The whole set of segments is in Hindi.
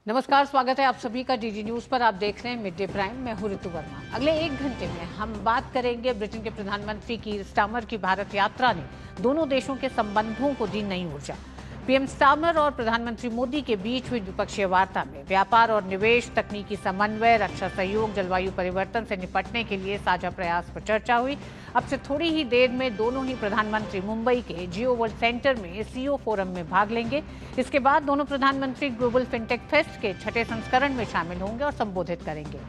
नमस्कार, स्वागत है आप सभी का डीडी न्यूज पर। आप देख रहे हैं मिड डे प्राइम। मैं हूं ऋतु वर्मा। अगले 1 घंटे में हम बात करेंगे ब्रिटेन के प्रधानमंत्री कीर स्टारमर की भारत यात्रा ने दोनों देशों के संबंधों को दी नई ऊर्जा। पीएम स्टारमर और प्रधानमंत्री मोदी के बीच हुई द्विपक्षीय वार्ता में व्यापार और निवेश, तकनीकी समन्वय, रक्षा सहयोग, जलवायु परिवर्तन से निपटने के लिए साझा प्रयास पर चर्चा हुई। अब से थोड़ी ही देर में दोनों ही प्रधानमंत्री मुंबई के जियो वर्ल्ड सेंटर में सीईओ फोरम में भाग लेंगे। इसके बाद दोनों प्रधानमंत्री ग्लोबल फिनटेक फेस्ट के 6ठे संस्करण में शामिल होंगे और संबोधित करेंगे।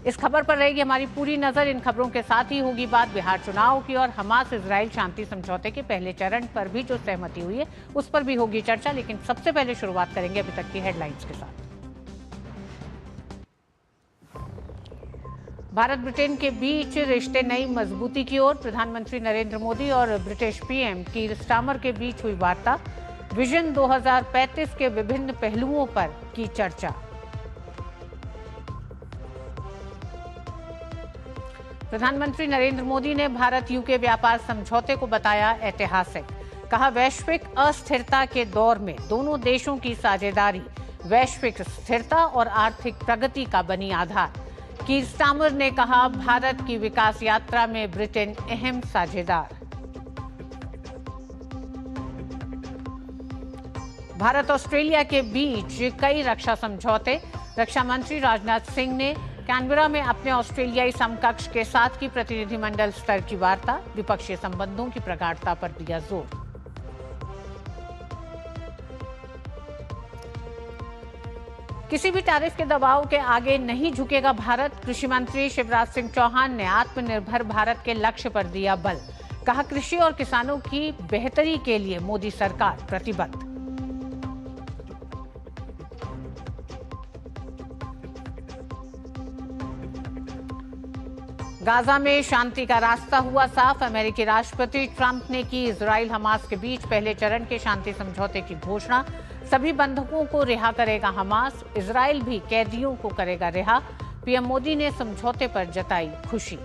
इस खबर पर रहेगी हमारी पूरी नजर। इन खबरों के साथ ही होगी बात बिहार चुनाव की और हमास इजराइल शांति समझौते के पहले चरण पर भी जो सहमति हुई है उस पर भी होगी चर्चा। लेकिन सबसे पहले शुरुआत करेंगे अभी तक की हेडलाइंस के साथ। भारत ब्रिटेन के बीच रिश्ते नई मजबूती की ओर। प्रधानमंत्री नरेंद्र मोदी और ब्रिटिश पीएम कीर स्टारमर के बीच हुई वार्ता। विजन 2035 के विभिन्न पहलुओं पर की चर्चा। प्रधानमंत्री नरेंद्र मोदी ने भारत यूके व्यापार समझौते को बताया ऐतिहासिक। कहा, वैश्विक अस्थिरता के दौर में दोनों देशों की साझेदारी वैश्विक स्थिरता और आर्थिक प्रगति का बनी आधार। कीर स्टारमर ने कहा, भारत की विकास यात्रा में ब्रिटेन अहम साझेदार। भारत ऑस्ट्रेलिया के बीच कई रक्षा समझौते। रक्षा मंत्री राजनाथ सिंह ने कैनबरा में अपने ऑस्ट्रेलियाई समकक्ष के साथ की प्रतिनिधिमंडल स्तर की वार्ता। द्विपक्षीय संबंधों की प्रगाढ़ता पर दिया जोर। किसी भी टैरिफ के दबाव के आगे नहीं झुकेगा भारत। कृषि मंत्री शिवराज सिंह चौहान ने आत्मनिर्भर भारत के लक्ष्य पर दिया बल। कहा, कृषि और किसानों की बेहतरी के लिए मोदी सरकार प्रतिबद्ध। गाजा में शांति का रास्ता हुआ साफ। अमेरिकी राष्ट्रपति ट्रंप ने की इजराइल हमास के बीच पहले चरण के शांति समझौते की घोषणा। सभी बंधकों को रिहा करेगा हमास। इजराइल भी कैदियों को करेगा रिहा। पीएम मोदी ने समझौते पर जताई खुशी।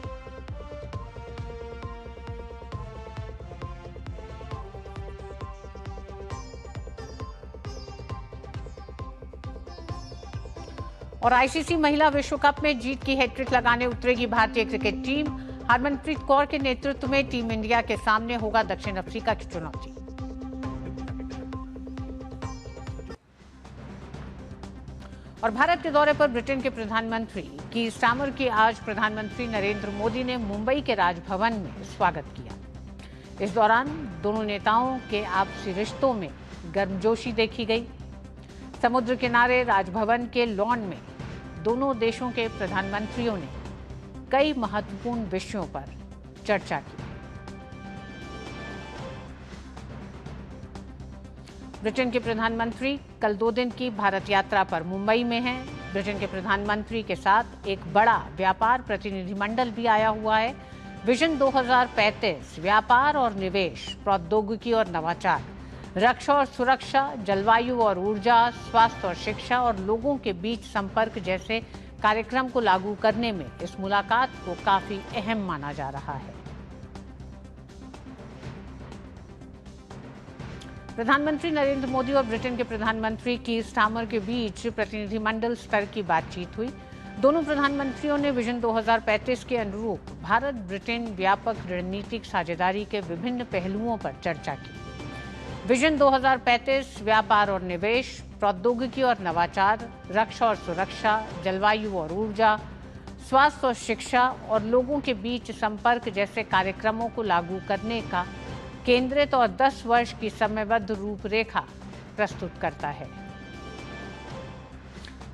और आईसीसी महिला विश्व कप में जीत की हैट्रिक लगाने उतरेगी भारतीय क्रिकेट टीम। हरमनप्रीत कौर के नेतृत्व में टीम इंडिया के सामने होगा दक्षिण अफ्रीका की चुनौती। और भारत के दौरे पर ब्रिटेन के प्रधानमंत्री कीर स्टारमर की आज प्रधानमंत्री नरेंद्र मोदी ने मुंबई के राजभवन में स्वागत किया। इस दौरान दोनों नेताओं के आपसी रिश्तों में गर्मजोशी देखी गई। समुद्र किनारे राजभवन के लॉन में दोनों देशों के प्रधानमंत्रियों ने कई महत्वपूर्ण विषयों पर चर्चा की। ब्रिटेन के प्रधानमंत्री कल 2 दिन की भारत यात्रा पर मुंबई में हैं। ब्रिटेन के प्रधानमंत्री के साथ एक बड़ा व्यापार प्रतिनिधिमंडल भी आया हुआ है। विजन 2035, व्यापार और निवेश, प्रौद्योगिकी और नवाचार, रक्षा और सुरक्षा, जलवायु और ऊर्जा, स्वास्थ्य और शिक्षा और लोगों के बीच संपर्क जैसे कार्यक्रम को लागू करने में इस मुलाकात को काफी अहम माना जा रहा है। प्रधानमंत्री नरेंद्र मोदी और ब्रिटेन के प्रधानमंत्री कीर स्टारमर के बीच प्रतिनिधिमंडल स्तर की बातचीत हुई। दोनों प्रधानमंत्रियों ने विजन 2035 के अनुरूप भारत ब्रिटेन व्यापक रणनीतिक साझेदारी के विभिन्न पहलुओं पर चर्चा की। विजन 2035, व्यापार और निवेश, प्रौद्योगिकी और नवाचार, रक्षा और सुरक्षा, जलवायु और ऊर्जा, स्वास्थ्य और शिक्षा और लोगों के बीच संपर्क जैसे कार्यक्रमों को लागू करने का केंद्रित और 10 वर्ष की समयबद्ध रूपरेखा प्रस्तुत करता है।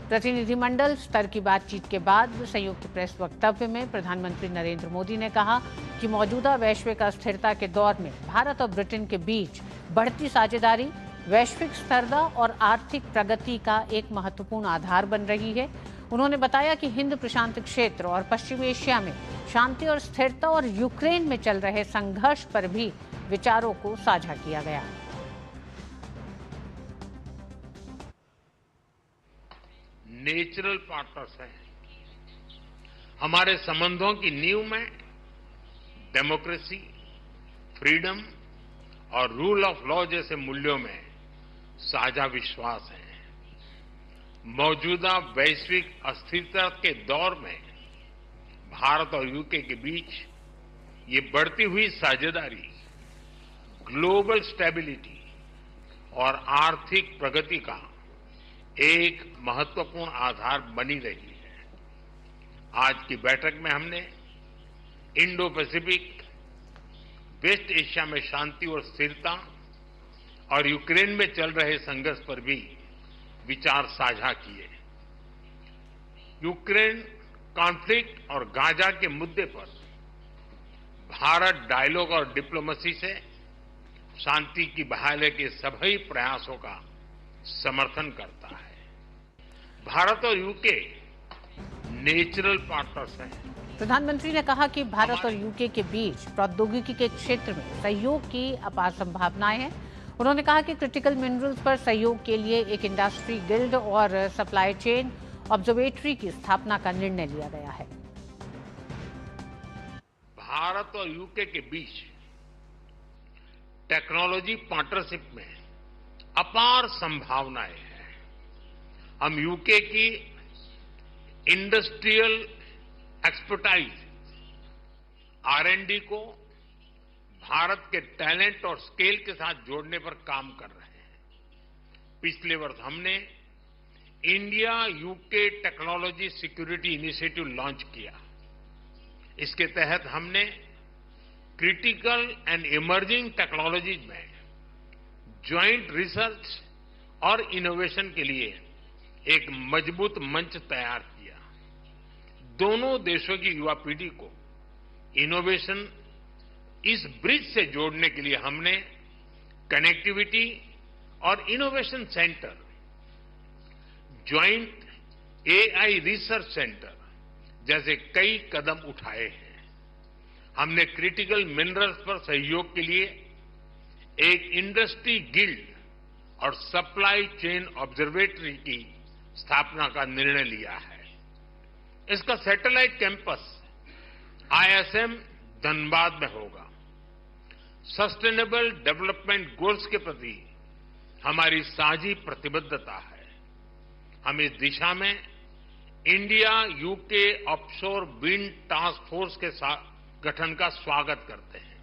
प्रतिनिधिमंडल स्तर की बातचीत के बाद संयुक्त प्रेस वक्तव्य में प्रधानमंत्री नरेंद्र मोदी ने कहा कि मौजूदा वैश्विक अस्थिरता के दौर में भारत और ब्रिटेन के बीच बढ़ती साझेदारी वैश्विक स्थिरता और आर्थिक प्रगति का एक महत्वपूर्ण आधार बन रही है। उन्होंने बताया कि हिंद प्रशांत क्षेत्र और पश्चिमी एशिया में शांति और स्थिरता और यूक्रेन में चल रहे संघर्ष पर भी विचारों को साझा किया गया। नेचुरल पार्टनर्स हैं। हमारे संबंधों की नींव में डेमोक्रेसी, फ्रीडम और रूल ऑफ लॉ जैसे मूल्यों में साझा विश्वास है। मौजूदा वैश्विक अस्थिरता के दौर में भारत और यूके के बीच ये बढ़ती हुई साझेदारी ग्लोबल स्टेबिलिटी और आर्थिक प्रगति का एक महत्वपूर्ण आधार बनी रही है। आज की बैठक में हमने इंडो पैसिफिक, वेस्ट एशिया में शांति और स्थिरता और यूक्रेन में चल रहे संघर्ष पर भी विचार साझा किए। यूक्रेन कॉन्फ्लिक्ट और गाजा के मुद्दे पर भारत डायलॉग और डिप्लोमेसी से शांति की बहाली के सभी प्रयासों का समर्थन करता है। भारत और यूके नेचुरल पार्टनर्स हैं। प्रधानमंत्री ने कहा कि भारत और यूके के बीच प्रौद्योगिकी के क्षेत्र में सहयोग की अपार संभावनाएं हैं। उन्होंने कहा कि क्रिटिकल मिनरल्स पर सहयोग के लिए एक इंडस्ट्री गिल्ड और सप्लाई चेन ऑब्जर्वेटरी की स्थापना का निर्णय लिया गया है। भारत और यूके के बीच टेक्नोलॉजी पार्टनरशिप में अपार संभावनाएं हैं। हम यूके की इंडस्ट्रियल एक्सपर्टाइज R&D को भारत के टैलेंट और स्केल के साथ जोड़ने पर काम कर रहे हैं। पिछले वर्ष हमने India UK technology security initiative launch किया। इसके तहत हमने क्रिटिकल एंड इमर्जिंग टेक्नोलॉजीज में ज्वाइंट रिसर्च और इनोवेशन के लिए एक मजबूत मंच तैयार किया। दोनों देशों की युवा पीढ़ी को इनोवेशन इस ब्रिज से जोड़ने के लिए हमने कनेक्टिविटी और innovation centre, joint AI research centre जैसे कई कदम उठाए हैं। हमने क्रिटिकल मिनरल्स पर सहयोग के लिए एक इंडस्ट्री गिल्ड और सप्लाई चेन ऑब्जर्वेटरी की स्थापना का निर्णय लिया है। इसका सैटेलाइट कैंपस ISM धनबाद में होगा। सस्टेनेबल डेवलपमेंट गोल्स के प्रति हमारी साझी प्रतिबद्धता है। हम इस दिशा में India UK offshore wind task force के गठन का स्वागत करते हैं।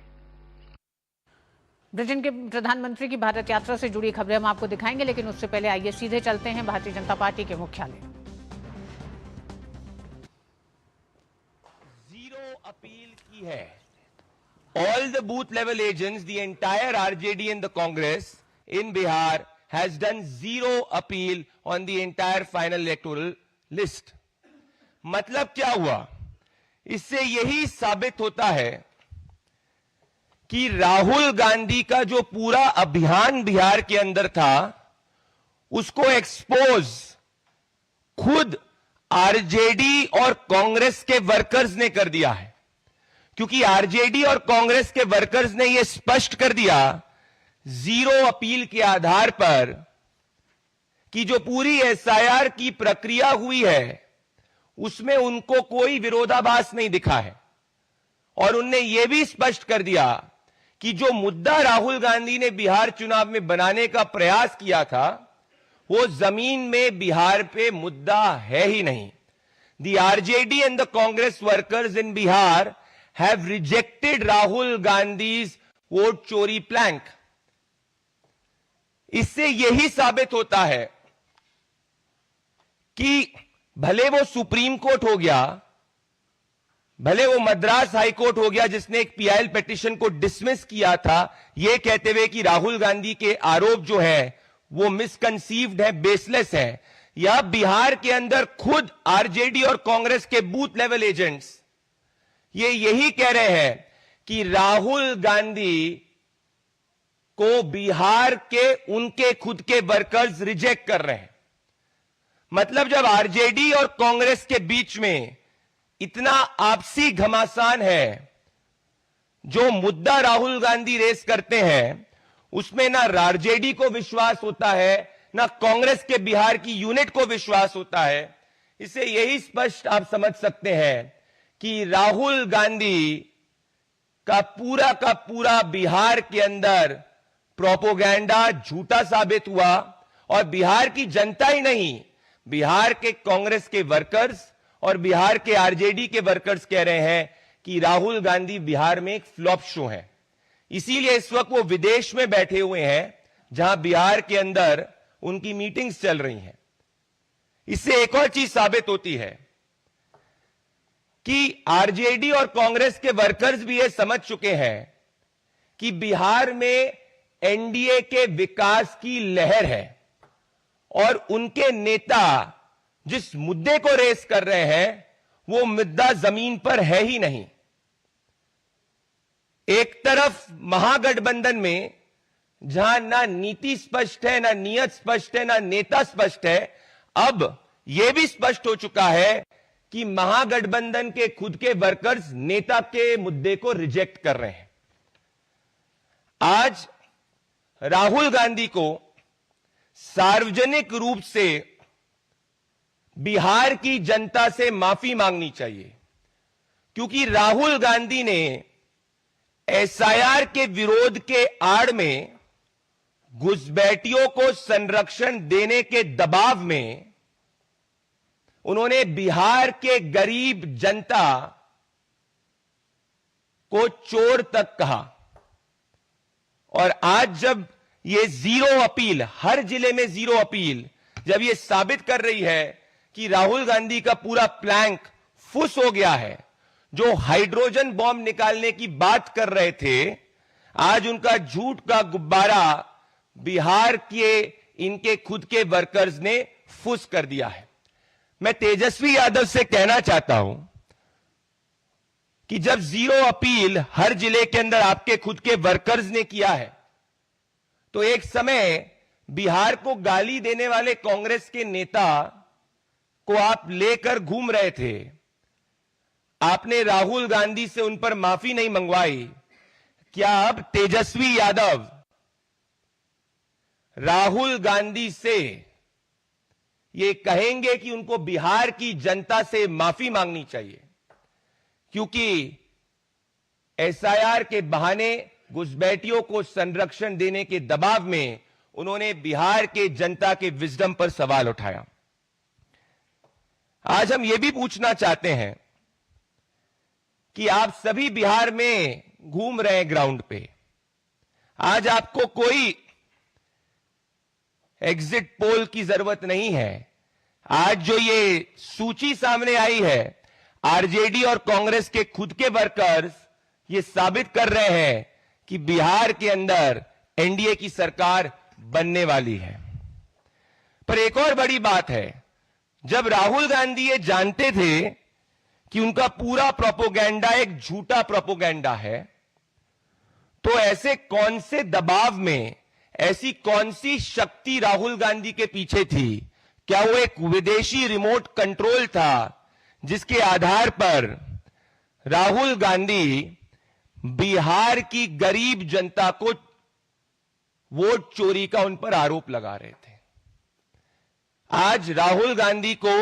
ब्रिटेन के प्रधानमंत्री की भारत यात्रा से जुड़ी खबरें हम आपको दिखाएंगे, लेकिन उससे पहले आइए सीधे चलते हैं भारतीय जनता पार्टी के मुख्यालय। जीरो अपील की है। All the booth level agents, the entire RJD and the Congress in Bihar has done zero appeal on the entire final electoral list. मतलब क्या हुआ? इससे यही साबित होता है कि राहुल गांधी का जो पूरा अभियान बिहार के अंदर था, उसको एक्सपोज खुद आरजेडी और कांग्रेस के वर्कर्स ने कर दिया है। क्योंकि आरजेडी और कांग्रेस के वर्कर्स ने यह स्पष्ट कर दिया जीरो अपील के आधार पर कि जो पूरी SIR की प्रक्रिया हुई है उसमें उनको कोई विरोधाभास नहीं दिखा है। और उनने यह भी स्पष्ट कर दिया कि जो मुद्दा राहुल गांधी ने बिहार चुनाव में बनाने का प्रयास किया था वो जमीन में बिहार पे मुद्दा है ही नहीं। The RJD and the Congress workers in Bihar have rejected Rahul Gandhi's vote चोरी प्लैंक। इससे यही साबित होता है कि भले वो सुप्रीम कोर्ट हो गया, भले वो मद्रास हाई कोर्ट हो गया जिसने एक PIL पिटीशन को डिसमिस किया था, ये कहते हुए कि राहुल गांधी के आरोप जो है वो मिसकंसीव्ड है, बेसलेस है, या बिहार के अंदर खुद आरजेडी और कांग्रेस के बूथ लेवल एजेंट्स ये यही कह रहे हैं कि राहुल गांधी को बिहार के उनके खुद के वर्कर्स रिजेक्ट कर रहे हैं। मतलब जब आरजेडी और कांग्रेस के बीच में इतना आपसी घमासान है, जो मुद्दा राहुल गांधी रेस करते हैं उसमें ना आरजेडी को विश्वास होता है ना कांग्रेस के बिहार की यूनिट को विश्वास होता है। इससे यही स्पष्ट आप समझ सकते हैं कि राहुल गांधी का पूरा बिहार के अंदर प्रोपोगेंडा झूठा साबित हुआ और बिहार की जनता ही नहीं बिहार के कांग्रेस के वर्कर्स और बिहार के आरजेडी के वर्कर्स कह रहे हैं कि राहुल गांधी बिहार में एक फ्लॉप शो है। इसीलिए इस वक्त वो विदेश में बैठे हुए हैं, जहां बिहार के अंदर उनकी मीटिंग्स चल रही हैं। इससे एक और चीज साबित होती है कि आरजेडी और कांग्रेस के वर्कर्स भी ये समझ चुके हैं कि बिहार में एनडीए के विकास की लहर है और उनके नेता जिस मुद्दे को रेस कर रहे हैं वो मुद्दा जमीन पर है ही नहीं। एक तरफ महागठबंधन में जहां ना नीति स्पष्ट है, ना नियत स्पष्ट है, ना नेता स्पष्ट है, अब यह भी स्पष्ट हो चुका है कि महागठबंधन के खुद के वर्कर्स नेता के मुद्दे को रिजेक्ट कर रहे हैं। आज राहुल गांधी को सार्वजनिक रूप से बिहार की जनता से माफी मांगनी चाहिए, क्योंकि राहुल गांधी ने एसआईआर के विरोध के आड़ में घुसपैठियों को संरक्षण देने के दबाव में उन्होंने बिहार के गरीब जनता को चोर तक कहा। और आज जब ये जीरो अपील, हर जिले में जीरो अपील, जब ये साबित कर रही है कि राहुल गांधी का पूरा प्लान फुस हो गया है, जो हाइड्रोजन बॉम्ब निकालने की बात कर रहे थे, आज उनका झूठ का गुब्बारा बिहार के इनके खुद के वर्कर्स ने फुस कर दिया है। मैं तेजस्वी यादव से कहना चाहता हूं कि जब जीरो अपील हर जिले के अंदर आपके खुद के वर्कर्स ने किया है, तो एक समय बिहार को गाली देने वाले कांग्रेस के नेता को आप लेकर घूम रहे थे। आपने राहुल गांधी से उन पर माफी नहीं मंगवाई। क्या अब तेजस्वी यादव राहुल गांधी से ये कहेंगे कि उनको बिहार की जनता से माफी मांगनी चाहिए? क्योंकि एसआईआर के बहाने घुसपैठियों को संरक्षण देने के दबाव में उन्होंने बिहार के जनता के विजडम पर सवाल उठाया। आज हम ये भी पूछना चाहते हैं कि आप सभी बिहार में घूम रहे हैं ग्राउंड पे, आज आपको कोई एग्जिट पोल की जरूरत नहीं है। आज जो ये सूची सामने आई है, आरजेडी और कांग्रेस के खुद के वर्कर्स ये साबित कर रहे हैं कि बिहार के अंदर एनडीए की सरकार बनने वाली है। पर एक और बड़ी बात है, जब राहुल गांधी ये जानते थे कि उनका पूरा प्रोपोगेंडा एक झूठा प्रोपोगेंडा है, तो ऐसे कौन से दबाव में, ऐसी कौन सी शक्ति राहुल गांधी के पीछे थी? क्या वो एक विदेशी रिमोट कंट्रोल था जिसके आधार पर राहुल गांधी बिहार की गरीब जनता को वोट चोरी का उन पर आरोप लगा रहे थे? आज राहुल गांधी को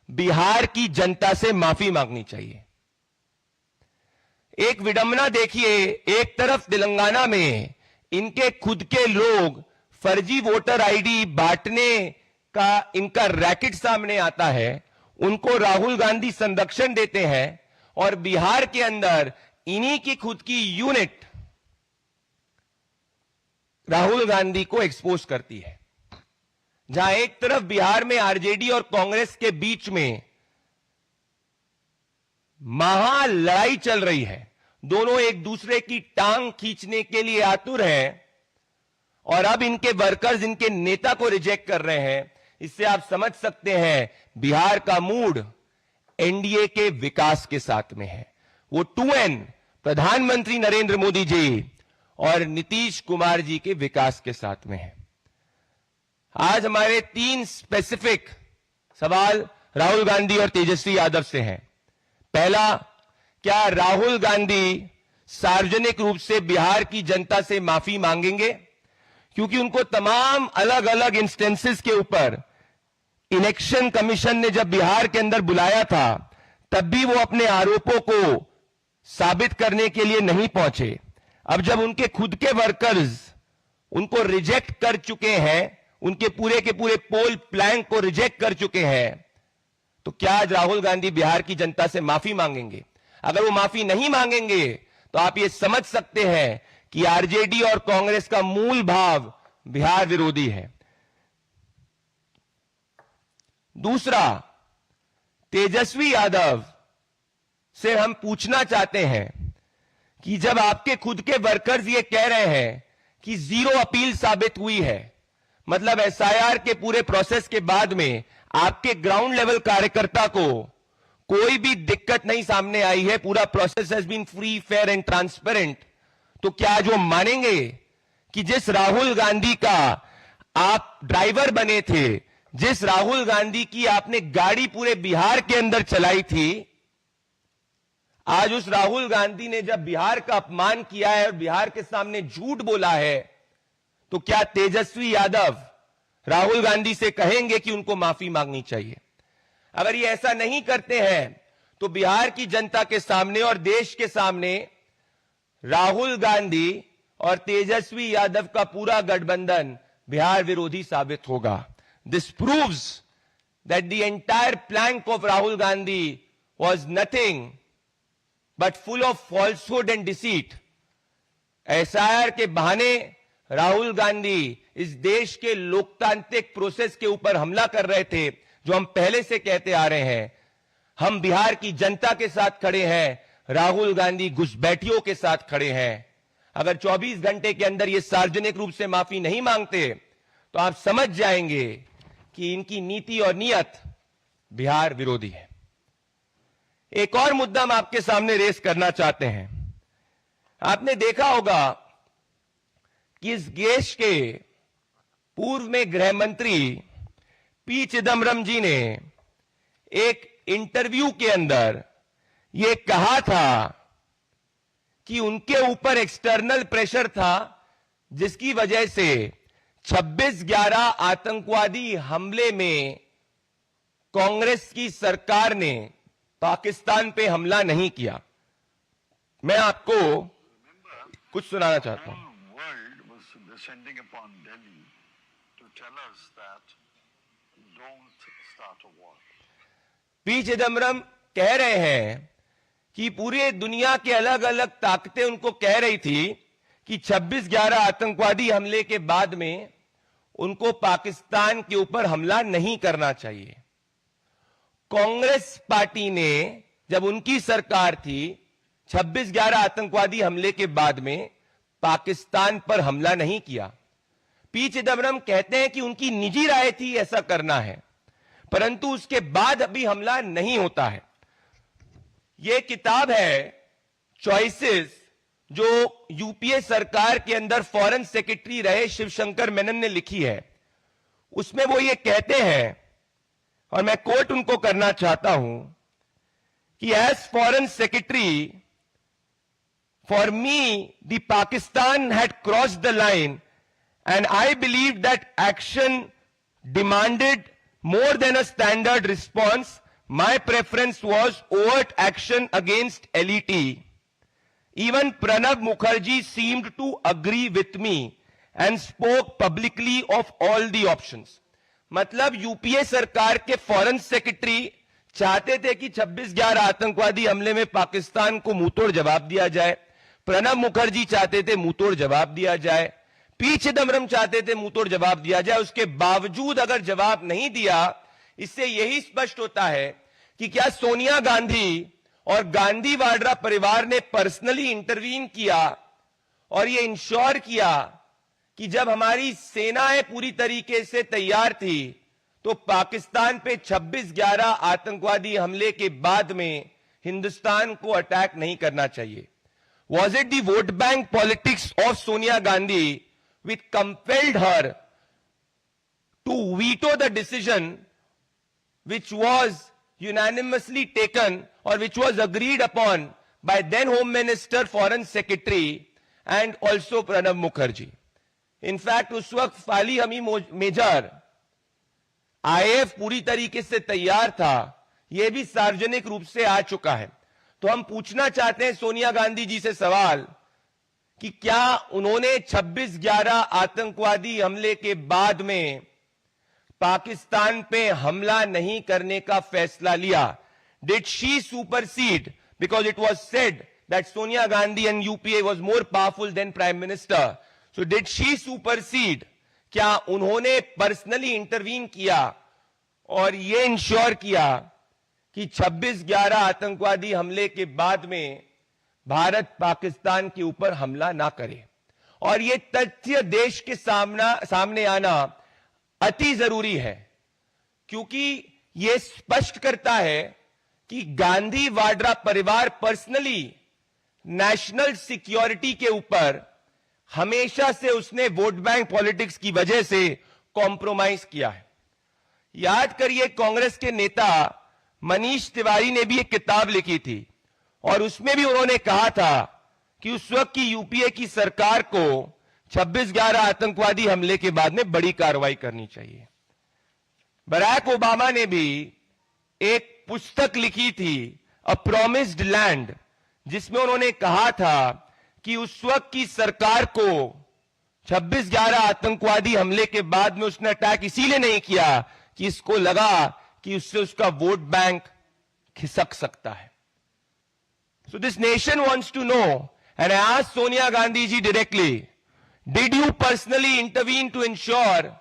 बिहार की जनता से माफी मांगनी चाहिए। एक विडंबना देखिए, एक तरफ तेलंगाना में इनके खुद के लोग फर्जी वोटर आईडी बांटने का इनका रैकेट सामने आता है, उनको राहुल गांधी संरक्षण देते हैं, और बिहार के अंदर इन्हीं की खुद की यूनिट राहुल गांधी को एक्सपोज करती है। जहां एक तरफ बिहार में आरजेडी और कांग्रेस के बीच में महा लड़ाई चल रही है, दोनों एक दूसरे की टांग खींचने के लिए आतुर हैं, और अब इनके वर्कर्स इनके नेता को रिजेक्ट कर रहे हैं। इससे आप समझ सकते हैं बिहार का मूड एनडीए के विकास के साथ में है। वो 2N प्रधानमंत्री नरेंद्र मोदी जी और नीतीश कुमार जी के विकास के साथ में है। आज हमारे 3 स्पेसिफिक सवाल राहुल गांधी और तेजस्वी यादव से हैं। पहला, क्या राहुल गांधी सार्वजनिक रूप से बिहार की जनता से माफी मांगेंगे? क्योंकि उनको तमाम अलग अलग इंस्टेंसेस के ऊपर इलेक्शन कमीशन ने जब बिहार के अंदर बुलाया था, तब भी वो अपने आरोपों को साबित करने के लिए नहीं पहुंचे। अब जब उनके खुद के वर्कर्स उनको रिजेक्ट कर चुके हैं, उनके पूरे के पूरे पोल प्लान को रिजेक्ट कर चुके हैं, तो क्या आज राहुल गांधी बिहार की जनता से माफी मांगेंगे? अगर वो माफी नहीं मांगेंगे तो आप ये समझ सकते हैं कि आरजेडी और कांग्रेस का मूल भाव बिहार विरोधी है। दूसरा, तेजस्वी यादव से हम पूछना चाहते हैं कि जब आपके खुद के वर्कर्स ये कह रहे हैं कि जीरो अपील साबित हुई है, मतलब एसआईआर के पूरे प्रोसेस के बाद में आपके ग्राउंड लेवल कार्यकर्ता को कोई भी दिक्कत नहीं सामने आई है, पूरा process has been free, fair and transparent, तो क्या आज वो मानेंगे कि जिस राहुल गांधी का आप ड्राइवर बने थे, जिस राहुल गांधी की आपने गाड़ी पूरे बिहार के अंदर चलाई थी, आज उस राहुल गांधी ने जब बिहार का अपमान किया है और बिहार के सामने झूठ बोला है, तो क्या तेजस्वी यादव राहुल गांधी से कहेंगे कि उनको माफी मांगनी चाहिए? अगर ये ऐसा नहीं करते हैं तो बिहार की जनता के सामने और देश के सामने राहुल गांधी और तेजस्वी यादव का पूरा गठबंधन बिहार विरोधी साबित होगा। This proves that the entire plan of Rahul Gandhi was nothing but full of falsehood and deceit. SIR के बहाने राहुल गांधी इस देश के लोकतांत्रिक प्रोसेस के ऊपर हमला कर रहे थे, जो हम पहले से कहते आ रहे हैं। हम बिहार की जनता के साथ खड़े हैं, राहुल गांधी घुसपैठियों के साथ खड़े हैं। अगर 24 घंटे के अंदर ये सार्वजनिक रूप से माफी नहीं मांगते तो आप समझ जाएंगे कि इनकी नीति और नीयत बिहार विरोधी है। एक और मुद्दा हम आपके सामने रेस करना चाहते हैं। आपने देखा होगा कि इस देश के पूर्व में गृह मंत्री पी चिदम्बरम जी ने एक इंटरव्यू के अंदर यह कहा था कि उनके ऊपर एक्सटर्नल प्रेशर था, जिसकी वजह से 26/11 आतंकवादी हमले में कांग्रेस की सरकार ने पाकिस्तान पे हमला नहीं किया। मैं आपको कुछ सुनाना चाहता हूं। पी चिदम्बरम कह रहे हैं कि पूरे दुनिया के अलग अलग ताकतें उनको कह रही थी कि 26/11 आतंकवादी हमले के बाद में उनको पाकिस्तान के ऊपर हमला नहीं करना चाहिए। कांग्रेस पार्टी ने जब उनकी सरकार थी, 26/11 आतंकवादी हमले के बाद में पाकिस्तान पर हमला नहीं किया। पी चिदम्बरम कहते हैं कि उनकी निजी राय थी ऐसा करना है, परंतु उसके बाद अभी हमला नहीं होता है। यह किताब है चॉइसेस, जो यूपीए सरकार के अंदर फॉरेन सेक्रेटरी रहे शिवशंकर मेनन ने लिखी है। उसमें वो ये कहते हैं, और मैं कोट उनको करना चाहता हूं कि as foreign secretary for me the Pakistan had crossed the line and I believe that action demanded more than a standard response. My preference was overt action against LET. Even Pranab Mukherjee seemed to agree with me and spoke publicly of all the options. मतलब यूपीए सरकार के फॉरेन सेक्रेटरी चाहते थे कि 26/11 आतंकवादी हमले में पाकिस्तान को मुंहतोड़ जवाब दिया जाए। प्रणब मुखर्जी चाहते थे मुंहतोड़ जवाब दिया जाए। पी चिदम्बरम चाहते थे मुंहतोड़ जवाब दिया जाए। उसके बावजूद अगर जवाब नहीं दिया, इससे यही स्पष्ट होता है कि क्या सोनिया गांधी और गांधी वाड्रा परिवार ने पर्सनली इंटरवीन किया और यह इंश्योर किया कि जब हमारी सेनाएं पूरी तरीके से तैयार थी तो पाकिस्तान पे 26/11 आतंकवादी हमले के बाद में हिंदुस्तान को अटैक नहीं करना चाहिए। Was it the vote bank politics of Sonia Gandhi which compelled her to veto the decision which was unanimously taken or which was agreed upon by then Home Minister, Foreign Secretary and also Pranab Mukherjee. In fact, उस वक्त फाली हमी मेजर आईएफ पूरी तरीके से तैयार था, यह भी सार्वजनिक रूप से आ चुका है। तो हम पूछना चाहते हैं सोनिया गांधी जी से सवाल कि क्या उन्होंने 26/11 आतंकवादी हमले के बाद में पाकिस्तान पे हमला नहीं करने का फैसला लिया? Did she supersede? Because it was said that Sonia Gandhi and UPA was more powerful than Prime Minister. So did she supersede? क्या उन्होंने पर्सनली इंटरवीन किया और ये इंश्योर किया कि 26/11 आतंकवादी हमले के बाद में भारत पाकिस्तान के ऊपर हमला ना करे? और ये तथ्य देश के सामने आना अति जरूरी है, क्योंकि ये स्पष्ट करता है कि गांधी वाड्रा परिवार पर्सनली नेशनल सिक्योरिटी के ऊपर हमेशा से उसने वोट बैंक पॉलिटिक्स की वजह से कॉम्प्रोमाइज किया है। याद करिए, कांग्रेस के नेता मनीष तिवारी ने भी एक किताब लिखी थी और उसमें भी उन्होंने कहा था कि उस वक्त की यूपीए की सरकार को 26/11 आतंकवादी हमले के बाद में बड़ी कार्रवाई करनी चाहिए। बराक ओबामा ने भी एक पुस्तक लिखी थी, अ प्रॉमिस्ड लैंड, जिसमें उन्होंने कहा था कि उस वक्त की सरकार को 26/11 आतंकवादी हमले के बाद में उसने अटैक इसीलिए नहीं किया कि इसको लगा कि उससे उसका वोट बैंक खिसक सकता है। So this nation wants to know, and I asked Sonia Gandhi ji directly, did you personally intervene to ensure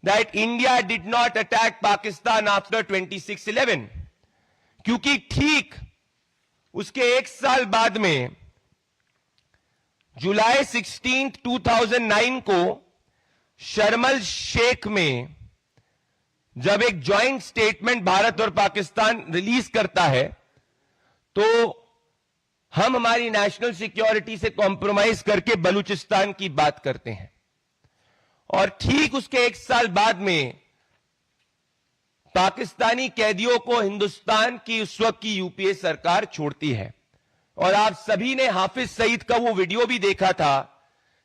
that India did not attack Pakistan after 26/11? क्योंकि ठीक उसके एक साल बाद में जुलाई 16, 2009 को शर्मल शेख में जब एक जॉइंट स्टेटमेंट भारत और पाकिस्तान रिलीज करता है, तो हम हमारी नेशनल सिक्योरिटी से कॉम्प्रोमाइज करके बलूचिस्तान की बात करते हैं। और ठीक उसके एक साल बाद में पाकिस्तानी कैदियों को हिंदुस्तान की उस वक्त की यूपीए सरकार छोड़ती है। और आप सभी ने हाफिज सईद का वो वीडियो भी देखा था,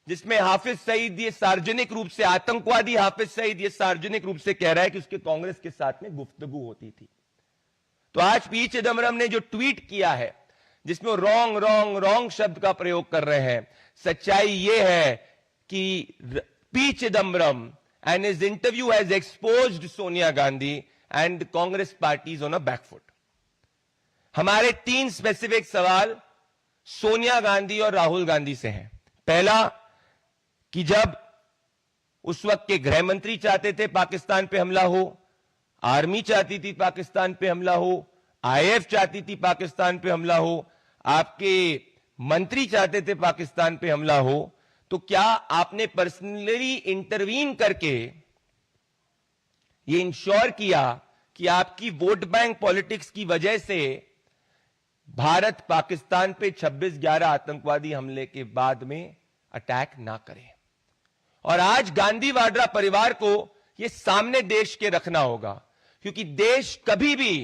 जिसमें हाफिज सईद ये सार्वजनिक रूप से, आतंकवादी हाफिज सईद ये सार्वजनिक रूप से कह रहा है कि उसके कांग्रेस के साथ में गुफ्तगू होती थी। तो आज पी चिदम्बरम ने जो ट्वीट किया है, जिसमें वो रॉन्ग शब्द का प्रयोग कर रहे हैं, सच्चाई ये है कि P Chidambaram and his interview has exposed Sonia Gandhi and Congress parties on a backfoot. हमारे 3 स्पेसिफिक सवाल सोनिया गांधी और राहुल गांधी से हैं। पहला, कि जब उस वक्त के गृह मंत्री चाहते थे पाकिस्तान पे हमला हो, आर्मी चाहती थी पाकिस्तान पे हमला हो, आईएफ चाहती थी पाकिस्तान पे हमला हो, आपके मंत्री चाहते थे पाकिस्तान पे हमला हो, तो क्या आपने पर्सनली इंटरवीन करके ये इंश्योर किया कि आपकी वोट बैंक पॉलिटिक्स की वजह से भारत पाकिस्तान पे 26/11 आतंकवादी हमले के बाद में अटैक ना करे? और आज गांधी वाड्रा परिवार को यह सामने देश के रखना होगा, क्योंकि देश कभी भी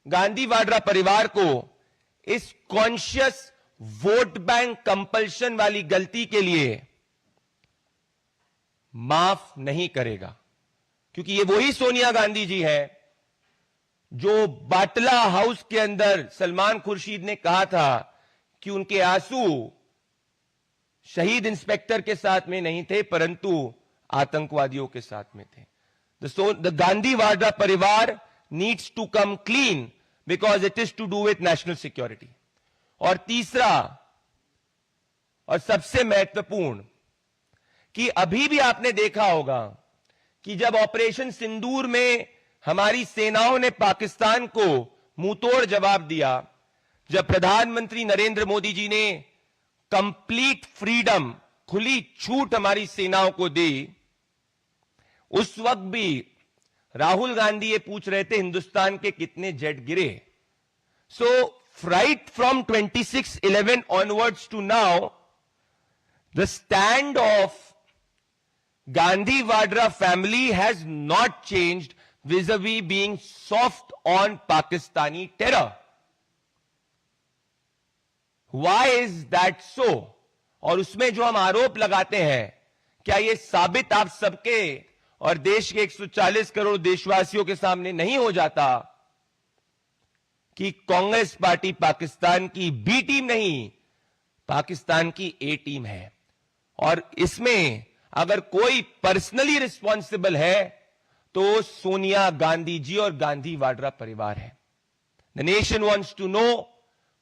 गांधी वाड्रा परिवार को इस कॉन्शियस वोट बैंक कंपल्शन वाली गलती के लिए माफ नहीं करेगा। क्योंकि ये वही सोनिया गांधी जी है जो बाटला हाउस के अंदर सलमान खुर्शीद ने कहा था कि उनके आंसू शहीद इंस्पेक्टर के साथ में नहीं थे, परंतु आतंकवादियों के साथ में थे। द गांधी वाड्रा परिवार needs to come clean because it is to do with national security. और तीसरा और सबसे महत्वपूर्ण, कि अभी भी आपने देखा होगा कि जब ऑपरेशन सिंदूर में हमारी सेनाओं ने पाकिस्तान को मुंहतोड़ जवाब दिया, जब प्रधानमंत्री नरेंद्र मोदी जी ने कंप्लीट फ्रीडम, खुली छूट हमारी सेनाओं को दी, उस वक्त भी राहुल गांधी ये पूछ रहे थे हिंदुस्तान के कितने जेट गिरे। सो right from 26/11 onwards to now, the stand of Gandhi Vadra family has not changed vis-a-vis being soft on Pakistani terror. Why is that so? और उसमें जो हम आरोप लगाते हैं, क्या ये साबित आप सबके और देश के 140 करोड़ देशवासियों के सामने नहीं हो जाता कि कांग्रेस पार्टी पाकिस्तान की बी टीम नहीं, पाकिस्तान की ए टीम है? और इसमें अगर कोई पर्सनली रिस्पॉन्सिबल है तो सोनिया गांधी जी और गांधी वाड्रा परिवार है। The nation wants to know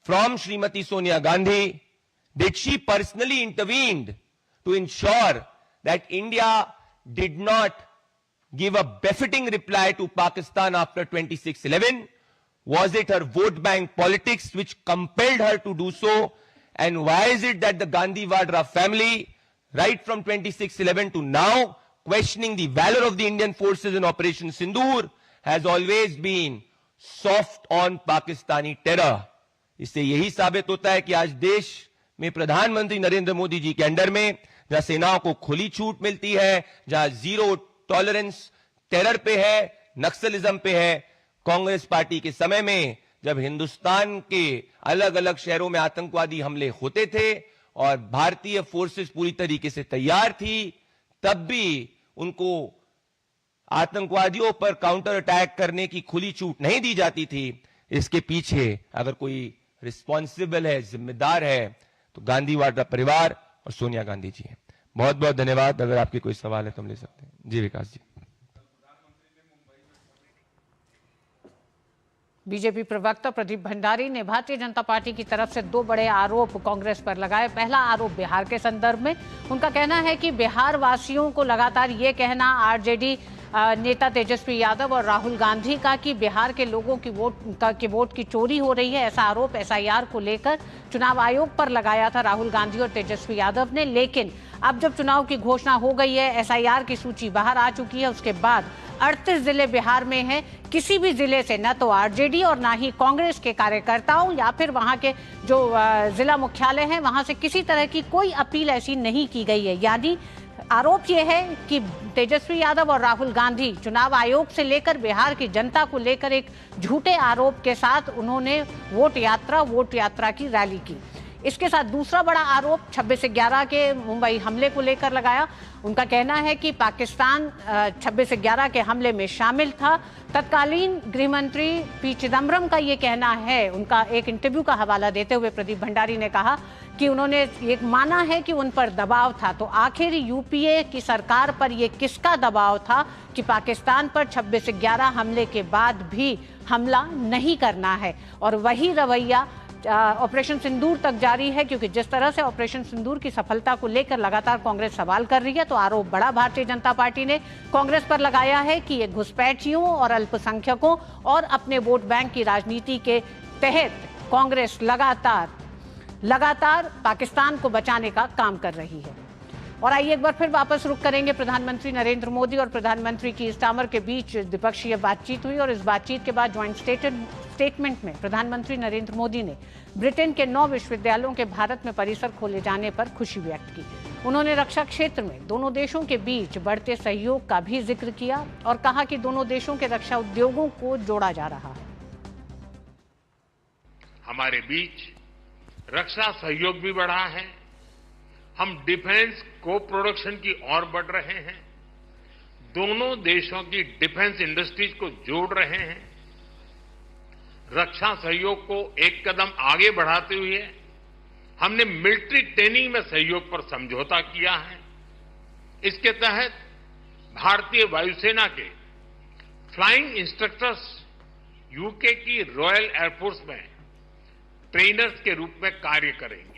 from Shrimati Sonia Gandhi, did she personally intervened to ensure that India did not give a befitting reply to Pakistan after 26/11? Was it her vote bank politics which compelled her to do so? And why is it that the Gandhi Vadra family, right from 26/11 to now, questioning the valor of the Indian forces in Operation Sindoor, has always been soft on Pakistani terror? इससे यही साबित होता है कि आज देश में प्रधानमंत्री नरेंद्र मोदी जी के अंडर में जहां सेनाओं को खुली छूट मिलती है, जहां जीरो टॉलरेंस टेरर पे है, नक्सलिज्म पे है, कांग्रेस पार्टी के समय में जब हिंदुस्तान के अलग अलग शहरों में आतंकवादी हमले होते थे और भारतीय फोर्सेस पूरी तरीके से तैयार थी, तब भी उनको आतंकवादियों पर काउंटर अटैक करने की खुली छूट नहीं दी जाती थी। इसके पीछे अगर कोई रिस्पॉन्सिबल है, जिम्मेदार है, तो गांधी वाड्रा परिवार और सोनिया गांधी जी हैं। बहुत बहुत धन्यवाद। अगर आपके कोई सवाल है तो हम ले सकते हैं। जी विकास जी। बीजेपी प्रवक्ता प्रदीप भंडारी ने भारतीय जनता पार्टी की तरफ से दो बड़े आरोप कांग्रेस पर लगाए। पहला आरोप बिहार के संदर्भ में। उनका कहना है कि बिहार वासियों को लगातार ये कहना आरजेडी नेता तेजस्वी यादव और राहुल गांधी का कि बिहार के लोगों की वोट की चोरी हो रही है, ऐसा आरोप एसआईआर को लेकर चुनाव आयोग पर लगाया था राहुल गांधी और तेजस्वी यादव ने। लेकिन अब जब चुनाव की घोषणा हो गई है, एसआईआर की सूची बाहर आ चुकी है, उसके बाद 38 जिले बिहार में हैं, किसी भी जिले से न तो आरजेडी और ना ही कांग्रेस के कार्यकर्ताओं या फिर वहां के जो जिला मुख्यालय हैं वहां से किसी तरह की कोई अपील ऐसी नहीं की गई है। यानी आरोप यह है कि तेजस्वी यादव और राहुल गांधी चुनाव आयोग से लेकर बिहार की जनता को लेकर एक झूठे आरोप के साथ उन्होंने वोट यात्रा की रैली की। इसके साथ दूसरा बड़ा आरोप 26 से 11 के मुंबई हमले को लेकर लगाया। उनका कहना है कि पाकिस्तान 26 से 11 के हमले में शामिल था। तत्कालीन गृह मंत्री पी चिदम्बरम का ये कहना है, उनका एक इंटरव्यू का हवाला देते हुए प्रदीप भंडारी ने कहा कि उन्होंने ये माना है कि उन पर दबाव था। तो आखिर यूपीए की सरकार पर ये किसका दबाव था कि पाकिस्तान पर 26 से 11 हमले के बाद भी हमला नहीं करना है? और वही रवैया ऑपरेशन सिंदूर तक जारी है, क्योंकि जिस तरह से ऑपरेशन सिंदूर की सफलता को लेकर लगातार कांग्रेस सवाल कर रही है, तो आरोप बड़ा भारतीय जनता पार्टी ने कांग्रेस पर लगाया है कि ये घुसपैठियों और अल्पसंख्यकों और अपने वोट बैंक की राजनीति के तहत कांग्रेस लगातार पाकिस्तान को बचाने का काम कर रही है। और आइए एक बार फिर वापस रुख करेंगे। प्रधानमंत्री नरेंद्र मोदी और प्रधानमंत्री की स्टामर के बीच द्विपक्षीय बातचीत हुई और इस बातचीत के बाद ज्वाइंट स्टेटमेंट में प्रधानमंत्री नरेंद्र मोदी ने ब्रिटेन के 9 विश्वविद्यालयों के भारत में परिसर खोले जाने पर खुशी व्यक्त की। उन्होंने रक्षा क्षेत्र में दोनों देशों के बीच बढ़ते सहयोग का भी जिक्र किया और कहा कि दोनों देशों के रक्षा उद्योगों को जोड़ा जा रहा है। हमारे बीच रक्षा सहयोग भी बढ़ा है। हम डिफेंस को प्रोडक्शन की ओर बढ़ रहे हैं। दोनों देशों की डिफेंस इंडस्ट्रीज को जोड़ रहे हैं। रक्षा सहयोग को एक कदम आगे बढ़ाते हुए हमने मिलिट्री ट्रेनिंग में सहयोग पर समझौता किया है। इसके तहत भारतीय वायुसेना के फ्लाइंग इंस्ट्रक्टर्स यूके की रॉयल एयरफोर्स में ट्रेनर्स के रूप में कार्य करेंगे।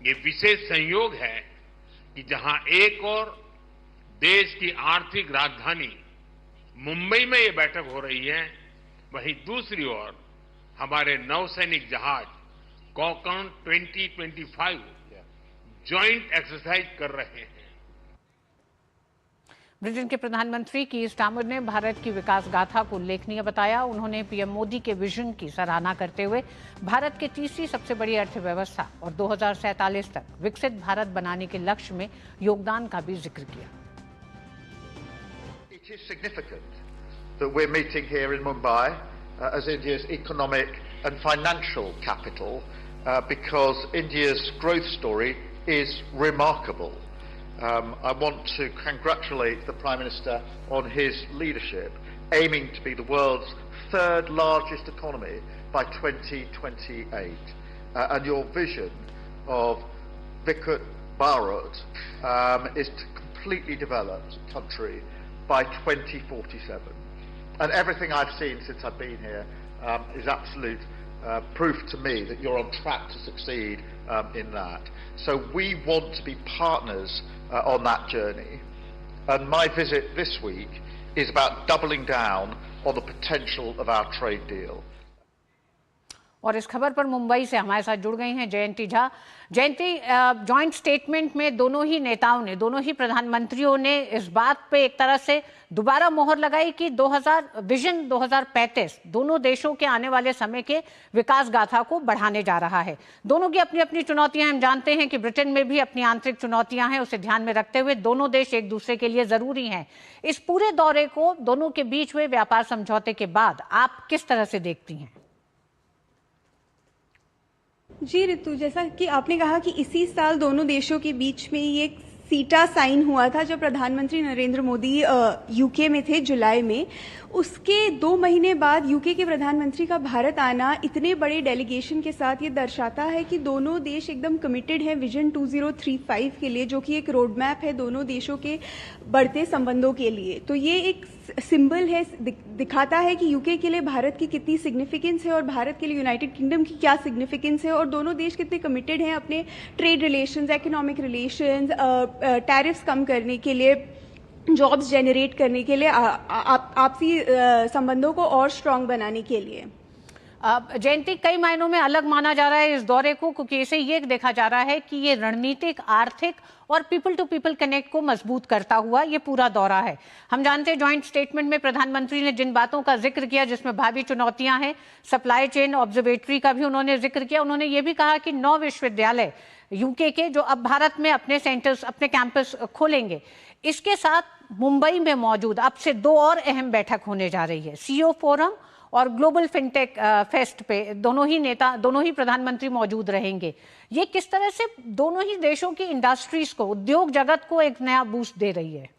ये विशेष संयोग है कि जहां एक और देश की आर्थिक राजधानी मुंबई में ये बैठक हो रही है, वहीं दूसरी ओर हमारे नौसैनिक जहाज कॉकन 2025 जॉइंट एक्सरसाइज कर रहे हैं। ब्रिटेन के प्रधानमंत्री की स्टामर ने भारत की विकास गाथा को उल्लेखनीय बताया। उन्होंने पीएम मोदी के विजन की सराहना करते हुए भारत के तीसरी सबसे बड़ी अर्थव्यवस्था और 2047 तक विकसित भारत बनाने के लक्ष्य में योगदान का भी जिक्र किया। It is significant that we're meeting here in Mumbai as India's economic and financial capital because India's growth story is remarkable. I want to congratulate the Prime Minister on his leadership, aiming to be the world's third largest economy by 2028. And your vision of Viksit Bharat is to completely developed country by 2047. And everything I've seen since I've been here is absolute proof to me that you're on track to succeed in that. So we want to be partners on that journey. And my visit this week is about doubling down on the potential of our trade deal. और इस खबर पर मुंबई से हमारे साथ जुड़ गई हैं जयंती झा। जयंती, जॉइंट स्टेटमेंट में दोनों ही नेताओं ने, दोनों ही प्रधानमंत्रियों ने इस बात पे एक तरह से दोबारा मोहर लगाई कि विजन 2035 दोनों देशों के आने वाले समय के विकास गाथा को बढ़ाने जा रहा है। दोनों की अपनी अपनी चुनौतियां, हम जानते हैं कि ब्रिटेन में भी अपनी आंतरिक चुनौतियां हैं, उसे ध्यान में रखते हुए दोनों देश एक दूसरे के लिए जरूरी हैं। इस पूरे दौरे को दोनों के बीच हुए व्यापार समझौते के बाद आप किस तरह से देखती हैं? जी ऋतु, जैसा कि आपने कहा कि इसी साल दोनों देशों के बीच में ये एक सीटा साइन हुआ था जब प्रधानमंत्री नरेंद्र मोदी यूके में थे जुलाई में। उसके 2 महीने बाद यूके के प्रधानमंत्री का भारत आना इतने बड़े डेलीगेशन के साथ ये दर्शाता है कि दोनों देश एकदम कमिटेड हैं विजन 2035 के लिए, जो कि एक रोड मैप है दोनों देशों के बढ़ते संबंधों के लिए। तो ये एक सिंबल है, दिखाता है कि यूके के लिए भारत की कितनी सिग्निफिकेंस है और भारत के लिए यूनाइटेड किंगडम की क्या सिग्निफिकेंस है, और दोनों देश कितने कमिटेड हैं अपने trade relations, economic relations, tariffs कम करने के लिए, जॉब्स जनरेट करने के लिए, आपसी संबंधों को और स्ट्रांग बनाने के लिए। जयंती, कई मायनों में अलग माना जा रहा है इस दौरे को, क्योंकि इसे ये देखा जा रहा है कि ये रणनीतिक, आर्थिक और पीपल टू पीपल कनेक्ट को मजबूत करता हुआ ये पूरा दौरा है। हम जानते हैं जॉइंट स्टेटमेंट में प्रधानमंत्री ने जिन बातों का जिक्र किया जिसमें भावी चुनौतियां हैं, सप्लाई चेन ऑब्जर्वेटरी का भी उन्होंने जिक्र किया। उन्होंने ये भी कहा कि 9 विश्वविद्यालय यूके के जो अब भारत में अपने सेंटर्स, अपने कैंपस खोलेंगे। इसके साथ मुंबई में मौजूद अब से 2 और अहम बैठक होने जा रही है, सीईओ फोरम और ग्लोबल फिनटेक फेस्ट पे दोनों ही प्रधानमंत्री मौजूद रहेंगे। ये किस तरह से दोनों ही देशों की इंडस्ट्रीज को, उद्योग जगत को एक नया बूस्ट दे रही है?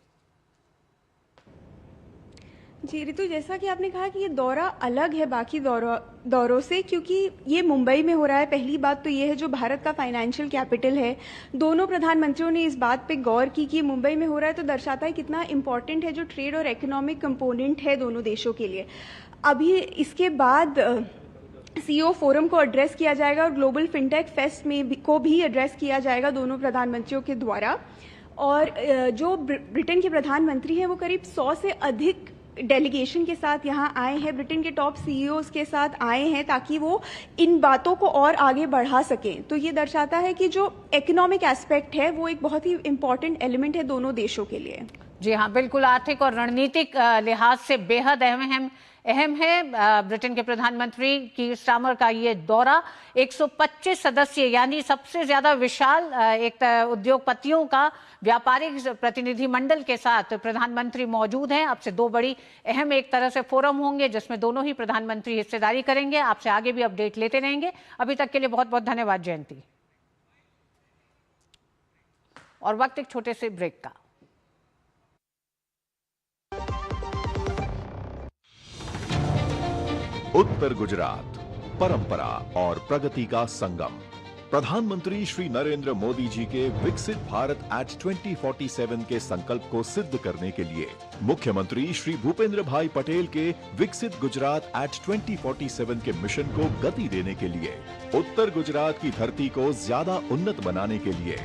जी ऋतु, जैसा कि आपने कहा कि ये दौरा अलग है बाकी दौरों से, क्योंकि ये मुंबई में हो रहा है। पहली बात तो ये है जो भारत का फाइनेंशियल कैपिटल है, दोनों प्रधानमंत्रियों ने इस बात पे गौर की कि मुंबई में हो रहा है, तो दर्शाता है कितना इंपॉर्टेंट है जो ट्रेड और इकोनॉमिक कंपोनेंट है दोनों देशों के लिए। अभी इसके बाद सीईओ फोरम को एड्रेस किया जाएगा और ग्लोबल फिनटेक फेस्ट को भी एड्रेस किया जाएगा दोनों प्रधानमंत्रियों के द्वारा। और जो ब्रिटेन के प्रधानमंत्री हैं वो करीब 100 से अधिक डेलीगेशन के साथ यहाँ आए हैं, ब्रिटेन के टॉप सीईओज के साथ आए हैं ताकि वो इन बातों को और आगे बढ़ा सकें। तो ये दर्शाता है कि जो इकोनॉमिक एस्पेक्ट है वो एक बहुत ही इंपॉर्टेंट एलिमेंट है दोनों देशों के लिए। जी हाँ, बिल्कुल आर्थिक और रणनीतिक लिहाज से बेहद अहम है ब्रिटेन के प्रधानमंत्री कीर स्टारमर का ये दौरा। 125 सदस्य यानी सबसे ज्यादा विशाल एक उद्योगपतियों का व्यापारिक प्रतिनिधि मंडल के साथ प्रधानमंत्री मौजूद हैं। अब से 2 बड़ी अहम एक तरह से फोरम होंगे जिसमें दोनों ही प्रधानमंत्री हिस्सेदारी करेंगे। आपसे आगे भी अपडेट लेते रहेंगे। अभी तक के लिए बहुत बहुत धन्यवाद जयंती। और वक्त एक छोटे से ब्रेक का। उत्तर गुजरात, परंपरा और प्रगति का संगम। प्रधानमंत्री श्री नरेंद्र मोदी जी के विकसित भारत एट 2047 के संकल्प को सिद्ध करने के लिए मुख्यमंत्री श्री भूपेंद्र भाई पटेल के विकसित गुजरात एट 2047 के मिशन को गति देने के लिए उत्तर गुजरात की धरती को ज्यादा उन्नत बनाने के लिए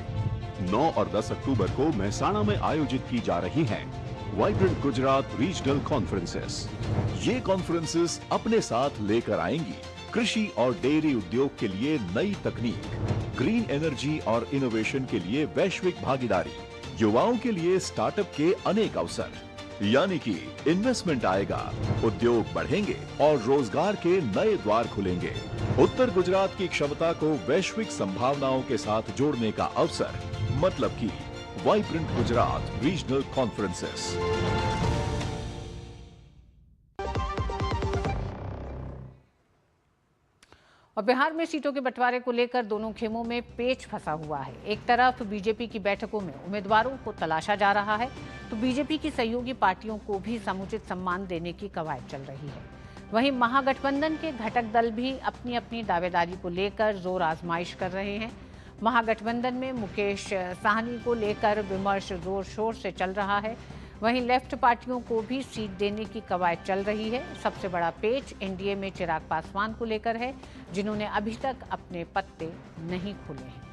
9 और 10 अक्टूबर को मेहसाणा में आयोजित की जा रही हैं वाइब्रेंट गुजरात रीजनल कॉन्फ्रेंसेस। ये कॉन्फ्रेंसेस अपने साथ लेकर आएंगी कृषि और डेयरी उद्योग के लिए नई तकनीक, ग्रीन एनर्जी और इनोवेशन के लिए वैश्विक भागीदारी, युवाओं के लिए स्टार्टअप के अनेक अवसर, यानी कि इन्वेस्टमेंट आएगा, उद्योग बढ़ेंगे और रोजगार के नए द्वार खुलेंगे। उत्तर गुजरात की क्षमता को वैश्विक संभावनाओं के साथ जोड़ने का अवसर, मतलब कि वाइब्रेंट गुजरात रीजनल कॉन्फ्रेंसेस। और बिहार में सीटों के बंटवारे को लेकर दोनों खेमों में पेच फंसा हुआ है। एक तरफ बीजेपी की बैठकों में उम्मीदवारों को तलाशा जा रहा है, तो बीजेपी की सहयोगी पार्टियों को भी समुचित सम्मान देने की कवायद चल रही है। वहीं महागठबंधन के घटक दल भी अपनी अपनी दावेदारी को लेकर जोर आजमाइश कर रहे हैं। महागठबंधन में मुकेश साहनी को लेकर विमर्श जोर शोर से चल रहा है। वहीं लेफ्ट पार्टियों को भी सीट देने की कवायद चल रही है। सबसे बड़ा पेच एनडीए में चिराग पासवान को लेकर है, जिन्होंने अभी तक अपने पत्ते नहीं खोले हैं।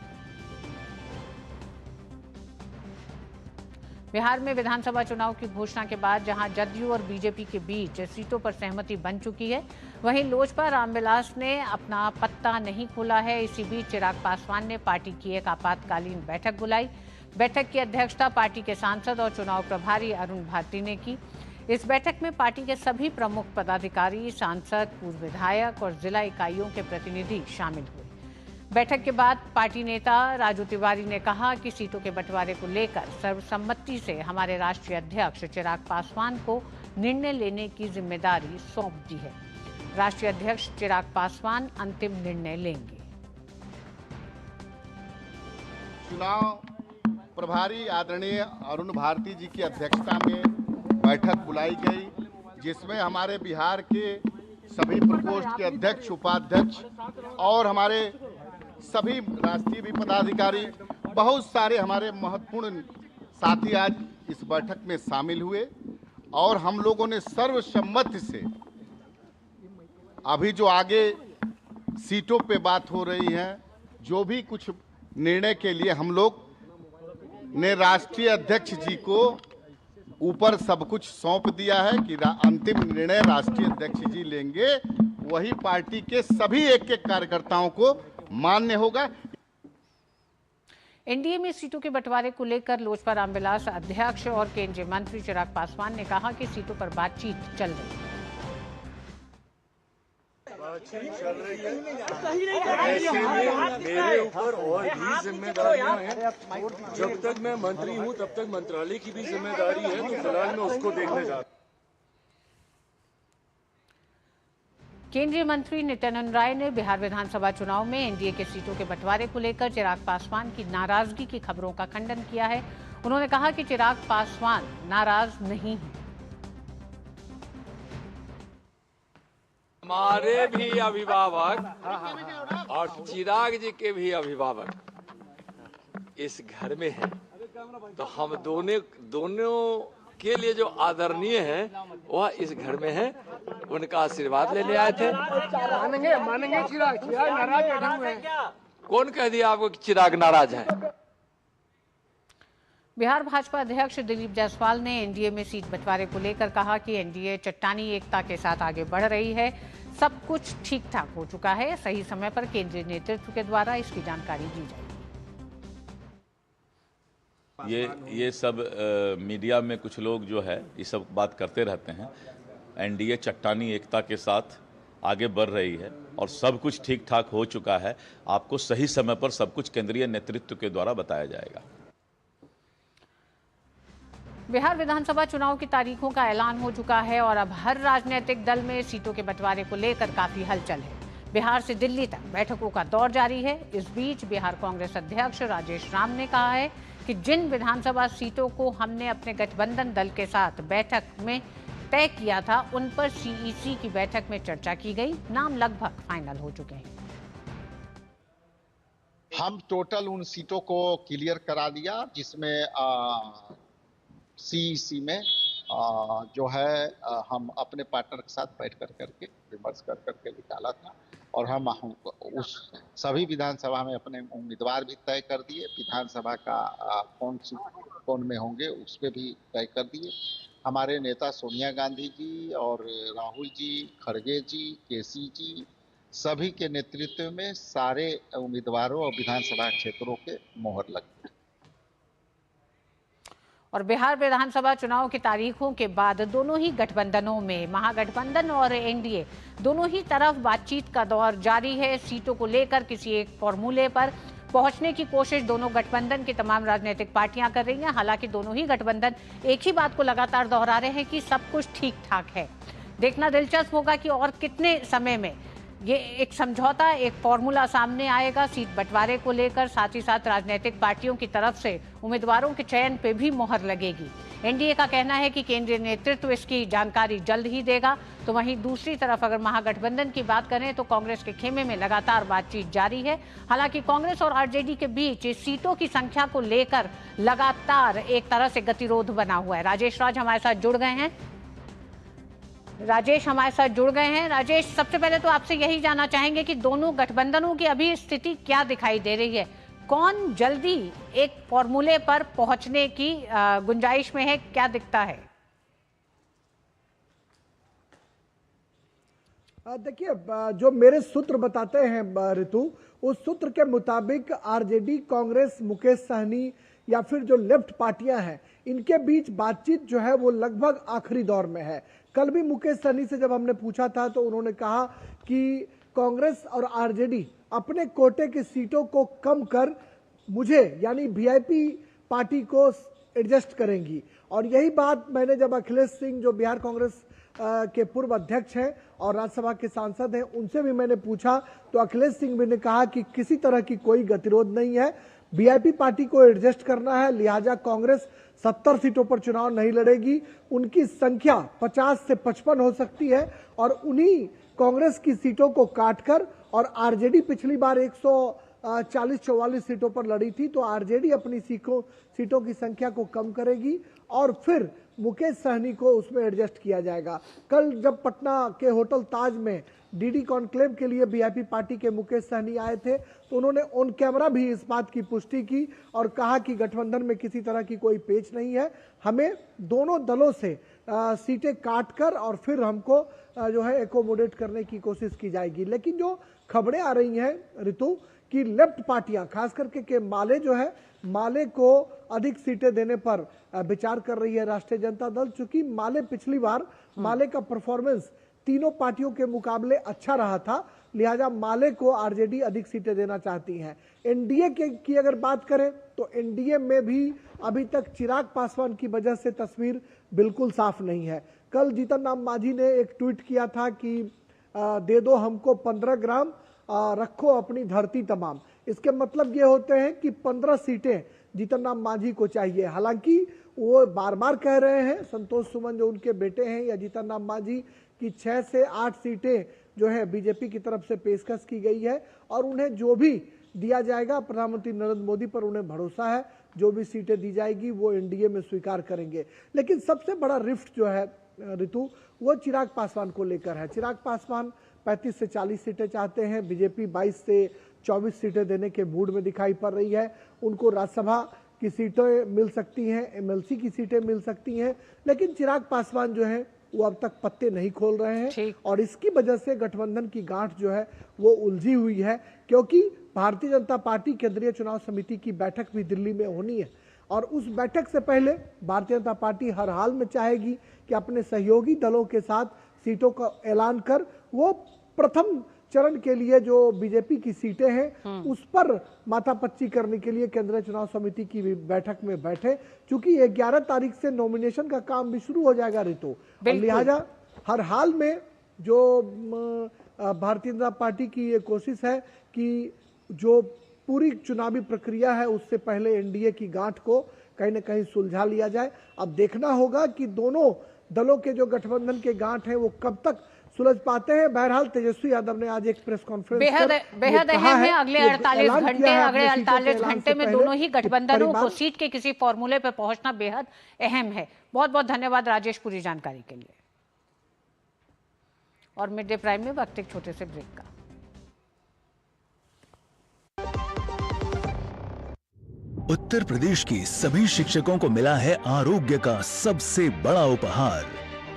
बिहार में विधानसभा चुनाव की घोषणा के बाद जहां जदयू और बीजेपी के बीच सीटों पर सहमति बन चुकी है, वहीं लोजपा रामविलास ने अपना पत्ता नहीं खोला है। इसी बीच चिराग पासवान ने पार्टी की एक आपातकालीन बैठक बुलाई। बैठक की अध्यक्षता पार्टी के सांसद और चुनाव प्रभारी अरुण भारती ने की। इस बैठक में पार्टी के सभी प्रमुख पदाधिकारी, सांसद, पूर्व विधायक और जिला इकाइयों के प्रतिनिधि शामिल हुए। बैठक के बाद पार्टी नेता राजू तिवारी ने कहा कि सीटों के बंटवारे को लेकर सर्वसम्मति से हमारे राष्ट्रीय अध्यक्ष चिराग पासवान को निर्णय लेने की जिम्मेदारी सौंप दी है। राष्ट्रीय अध्यक्ष चिराग पासवान अंतिम निर्णय लेंगे। चुनाव प्रभारी आदरणीय अरुण भारती जी की अध्यक्षता में बैठक बुलाई गई, जिसमें हमारे बिहार के सभी प्रकोष्ठ के अध्यक्ष, उपाध्यक्ष और हमारे सभी राष्ट्रीय भी पदाधिकारी, बहुत सारे हमारे महत्वपूर्ण साथी आज इस बैठक में शामिल हुए और हम लोगों ने सर्वसम्मति से अभी जो आगे सीटों पे बात हो रही है, जो भी कुछ निर्णय के लिए हम लोग ने राष्ट्रीय अध्यक्ष जी को ऊपर सब कुछ सौंप दिया है कि अंतिम निर्णय राष्ट्रीय अध्यक्ष जी लेंगे, वही पार्टी के सभी एक एक कार्यकर्ताओं को मान्य होगा। एनडीए में सीटों के बंटवारे को लेकर लोजपा रामविलास अध्यक्ष और केंद्रीय मंत्री चिराग पासवान ने कहा कि सीटों पर बातचीत चल रही है। मेरे ऊपर और भी जिम्मेदारियां हैं। जब तक मैं मंत्री हूं तब तक मंत्रालय की भी जिम्मेदारी है, तो फिलहाल मैं उसको देखने जा रहा हूं। केंद्रीय मंत्री नित्यानंद राय ने बिहार विधानसभा चुनाव में एनडीए के सीटों के बंटवारे को लेकर चिराग पासवान की नाराजगी की खबरों का खंडन किया है। उन्होंने कहा कि चिराग पासवान नाराज नहीं हैं। हमारे भी अभिभावक और चिराग जी के भी अभिभावक इस घर में हैं, तो हम दोनों के लिए जो आदरणीय है वह इस घर में है। उनका आशीर्वाद लेने आए थे। मानेंगे चिराग नाराज बैठे हुए हैं। कौन कह दिया आपको कि चिराग नाराज है? बिहार भाजपा अध्यक्ष दिलीप जायसवाल ने एनडीए में सीट बंटवारे को लेकर कहा कि एनडीए चट्टानी एकता के साथ आगे बढ़ रही है। सब कुछ ठीक ठाक हो चुका है। सही समय पर केंद्रीय नेतृत्व के द्वारा इसकी जानकारी दी जाएगी। ये सब मीडिया में कुछ लोग जो है ये सब बात करते रहते हैं। एनडीए चट्टानी एकता के साथ आगे बढ़ रही है और सब कुछ ठीक ठाक हो चुका है। आपको सही समय पर सब कुछ केंद्रीय नेतृत्व के द्वारा बताया जाएगा। बिहार विधानसभा चुनाव की तारीखों का ऐलान हो चुका है और अब हर राजनीतिक दल में सीटों के बंटवारे को लेकर काफी हलचल है। बिहार से दिल्ली तक बैठकों का दौर जारी है। इस बीच बिहार कांग्रेस अध्यक्ष राजेश राम ने कहा है कि जिन विधानसभा सीटों को हमने अपने गठबंधन दल के साथ बैठक में तय किया था, उन पर सीईसी की बैठक में चर्चा की गई। नाम लगभग फाइनल हो चुके हैं। हम टोटल उन सीटों को क्लियर करा दिया जिसमें सीईसी में जो है हम अपने पार्टनर के साथ बैठ करके विमर्श करके निकाला था और हम उस सभी विधानसभा में अपने उम्मीदवार भी तय कर दिए। विधानसभा का कौन में होंगे उस पर भी तय कर दिए। हमारे नेता सोनिया गांधी जी और राहुल जी, खड़गे जी, केसी जी, सभी के नेतृत्व में सारे उम्मीदवारों और विधानसभा क्षेत्रों के मोहर लग गई। और बिहार विधानसभा चुनाव की तारीखों के बाद दोनों ही गठबंधनों में, महागठबंधन और एनडीए दोनों ही तरफ बातचीत का दौर जारी है। सीटों को लेकर किसी एक फॉर्मूले पर पहुंचने की कोशिश दोनों गठबंधन की तमाम राजनीतिक पार्टियां कर रही हैं। हालांकि दोनों ही गठबंधन एक ही बात को लगातार दोहरा रहे हैं कि सब कुछ ठीक ठाक है। देखना दिलचस्प होगा कि और कितने समय में ये एक समझौता, एक फॉर्मूला सामने आएगा सीट बंटवारे को लेकर, साथ ही साथ राजनीतिक पार्टियों की तरफ से उम्मीदवारों के चयन पे भी मोहर लगेगी। एनडीए का कहना है कि केंद्रीय नेतृत्व इसकी जानकारी जल्द ही देगा। तो वहीं दूसरी तरफ अगर महागठबंधन की बात करें तो कांग्रेस के खेमे में लगातार बातचीत जारी है। हालांकि कांग्रेस और आरजेडी के बीच सीटों की संख्या को लेकर लगातार एक तरह से गतिरोध बना हुआ है। राजेश राज हमारे साथ जुड़ गए हैं। राजेश, सबसे पहले तो आपसे यही जानना चाहेंगे कि दोनों गठबंधनों की अभी स्थिति क्या दिखाई दे रही है? कौन जल्दी एक फॉर्मूले पर पहुंचने की गुंजाइश में है, क्या दिखता है? देखिए, जो मेरे सूत्र बताते हैं ऋतु, उस सूत्र के मुताबिक आरजेडी, कांग्रेस, मुकेश सहनी या फिर जो लेफ्ट पार्टियां हैं, इनके बीच बातचीत जो है वो लगभग आखिरी दौर में है। कल भी मुकेश सहनी से जब हमने पूछा था तो उन्होंने कहा कि कांग्रेस और आरजेडी अपने कोटे की सीटों को कम कर मुझे यानी वीआईपी पार्टी को एडजस्ट करेंगी। और यही बात मैंने जब अखिलेश सिंह, जो बिहार कांग्रेस के पूर्व अध्यक्ष हैं और राज्यसभा के सांसद हैं, उनसे भी मैंने पूछा तो अखिलेश सिंह भी ने कहा कि किसी तरह की कोई गतिरोध नहीं है, वीआईपी पार्टी को एडजस्ट करना है, लिहाजा कांग्रेस 70 सीटों पर चुनाव नहीं लड़ेगी। उनकी संख्या 50 से 55 हो सकती है और उन्हीं कांग्रेस की सीटों को काटकर, और आरजेडी पिछली बार 140-44 सीटों पर लड़ी थी, तो आरजेडी अपनी सीटों की संख्या को कम करेगी और फिर मुकेश सहनी को उसमें एडजस्ट किया जाएगा। कल जब पटना के होटल ताज में डीडी कॉन्क्लेव के लिए वीआईपी पार्टी के मुकेश सहनी आए थे तो उन्होंने ऑन कैमरा भी इस बात की पुष्टि की और कहा कि गठबंधन में किसी तरह की कोई पेच नहीं है, हमें दोनों दलों से सीटें काटकर और फिर हमको जो है एकोमोडेट करने की कोशिश की जाएगी। लेकिन जो खबरें आ रही हैं ऋतु कि लेफ्ट पार्टियां, खास करके के माले जो है, माले को अधिक सीटें देने पर विचार कर रही है राष्ट्रीय जनता दल। चूंकि माले पिछली बार माले का परफॉर्मेंस तीनों पार्टियों के मुकाबले अच्छा रहा था, लिहाजा माले को आरजेडी अधिक सीटें देना चाहती है। एनडीए की अगर बात करें तो एनडीए में भी अभी तक चिराग पासवान की वजह से तस्वीर बिल्कुल साफ नहीं है। कल जीतन राम मांझी ने एक ट्वीट किया था कि दे दो हमको 15 ग्राम, रखो अपनी धरती तमाम। इसके मतलब ये होते हैं कि 15 सीटें जीतन राम मांझी को चाहिए। हालांकि वो बार बार कह रहे हैं, संतोष सुमन जो उनके बेटे हैं या जीतन राम मांझी, कि 6 से 8 सीटें जो है बीजेपी की तरफ से पेशकश की गई है और उन्हें जो भी दिया जाएगा, प्रधानमंत्री नरेंद्र मोदी पर उन्हें भरोसा है, जो भी सीटें दी जाएगी वो एनडीए में स्वीकार करेंगे। लेकिन सबसे बड़ा रिफ्ट जो है ऋतु, वो चिराग पासवान को लेकर है। चिराग पासवान 35 से 40 सीटें चाहते हैं, बीजेपी 22 से 24 सीटें देने के मूड में दिखाई पड़ रही है। उनको राज्यसभा की सीटें मिल सकती हैं, एमएलसी की सीटें मिल सकती हैं, लेकिन चिराग पासवान जो है वो अब तक पत्ते नहीं खोल रहे हैं और इसकी वजह से गठबंधन की गांठ जो है वो उलझी हुई है। क्योंकि भारतीय जनता पार्टी केंद्रीय चुनाव समिति की बैठक भी दिल्ली में होनी है और उस बैठक से पहले भारतीय जनता पार्टी हर हाल में चाहेगी कि अपने सहयोगी दलों के साथ सीटों का ऐलान कर वो प्रथम चरण के लिए जो बीजेपी की सीटें हैं उस पर माथापच्ची करने के लिए केंद्रीय चुनाव समिति की बैठक में बैठे। चूंकि 11 तारीख से नॉमिनेशन का काम भी शुरू हो जाएगा ऋतु, लिहाजा हर हाल में जो भारतीय जनता पार्टी की ये कोशिश है कि जो पूरी चुनावी प्रक्रिया है उससे पहले एनडीए की गांठ को कहीं न कहीं सुलझा लिया जाए। अब देखना होगा कि दोनों दलों के जो गठबंधन के गांठ है वो कब तक सुलझ पाते हैं। बहरहाल तेजस्वी यादव ने आज एक प्रेस कॉन्फ्रेंस बेहद अहम है। अगले 48 घंटे में दोनों ही गठबंधनों को सीट के किसी फॉर्मूले पर पहुंचना बेहद अहम है। बहुत बहुत धन्यवाद राजेश पूरी जानकारी के लिए। और मिड डे प्राइम में वक्त एक छोटे से ब्रेक का। उत्तर प्रदेश की सभी शिक्षकों को मिला है आरोग्य का सबसे बड़ा उपहार।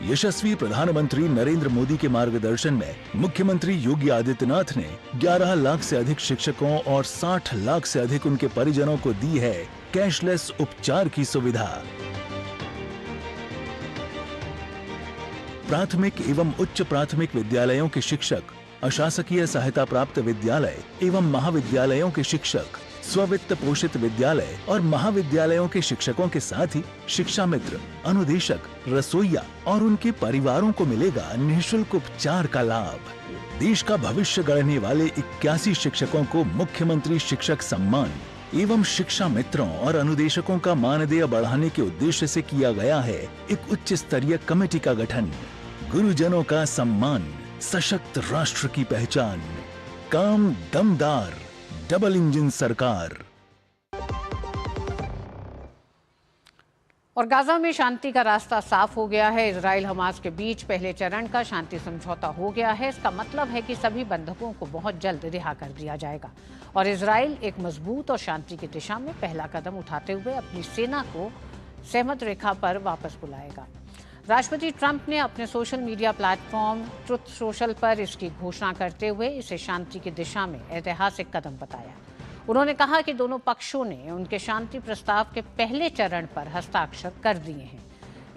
यशस्वी प्रधानमंत्री नरेंद्र मोदी के मार्गदर्शन में मुख्यमंत्री योगी आदित्यनाथ ने 11 लाख से अधिक शिक्षकों और 60 लाख से अधिक उनके परिजनों को दी है कैशलेस उपचार की सुविधा। प्राथमिक एवं उच्च प्राथमिक विद्यालयों के शिक्षक, अशासकीय सहायता प्राप्त विद्यालय एवं महाविद्यालयों के शिक्षक, स्ववित्त पोषित विद्यालय और महाविद्यालयों के शिक्षकों के साथ ही शिक्षा मित्र, अनुदेशक, रसोइया और उनके परिवारों को मिलेगा निःशुल्क उपचार का लाभ। देश का भविष्य गढ़ने वाले 81 शिक्षकों को मुख्यमंत्री शिक्षक सम्मान एवं शिक्षा मित्रों और अनुदेशकों का मानदेय बढ़ाने के उद्देश्य से किया गया है एक उच्च स्तरीय कमेटी का गठन। गुरुजनों का सम्मान, सशक्त राष्ट्र की पहचान, काम दमदार, डबल इंजन सरकार। और गाजा में शांति का रास्ता साफ हो गया है। इजराइल हमास के बीच पहले चरण का शांति समझौता हो गया है। इसका मतलब है कि सभी बंधकों को बहुत जल्द रिहा कर दिया जाएगा और इजराइल एक मजबूत और शांति की दिशा में पहला कदम उठाते हुए अपनी सेना को सहमत रेखा पर वापस बुलाएगा। राष्ट्रपति ट्रंप ने अपने social media platform truth social पर इसकी घोषणा करते हुए इसे शांति की दिशा में ऐतिहासिक कदम बताया। उन्होंने कहा कि दोनों पक्षों ने उनके शांति प्रस्ताव के पहले चरण पर हस्ताक्षर कर दिए हैं।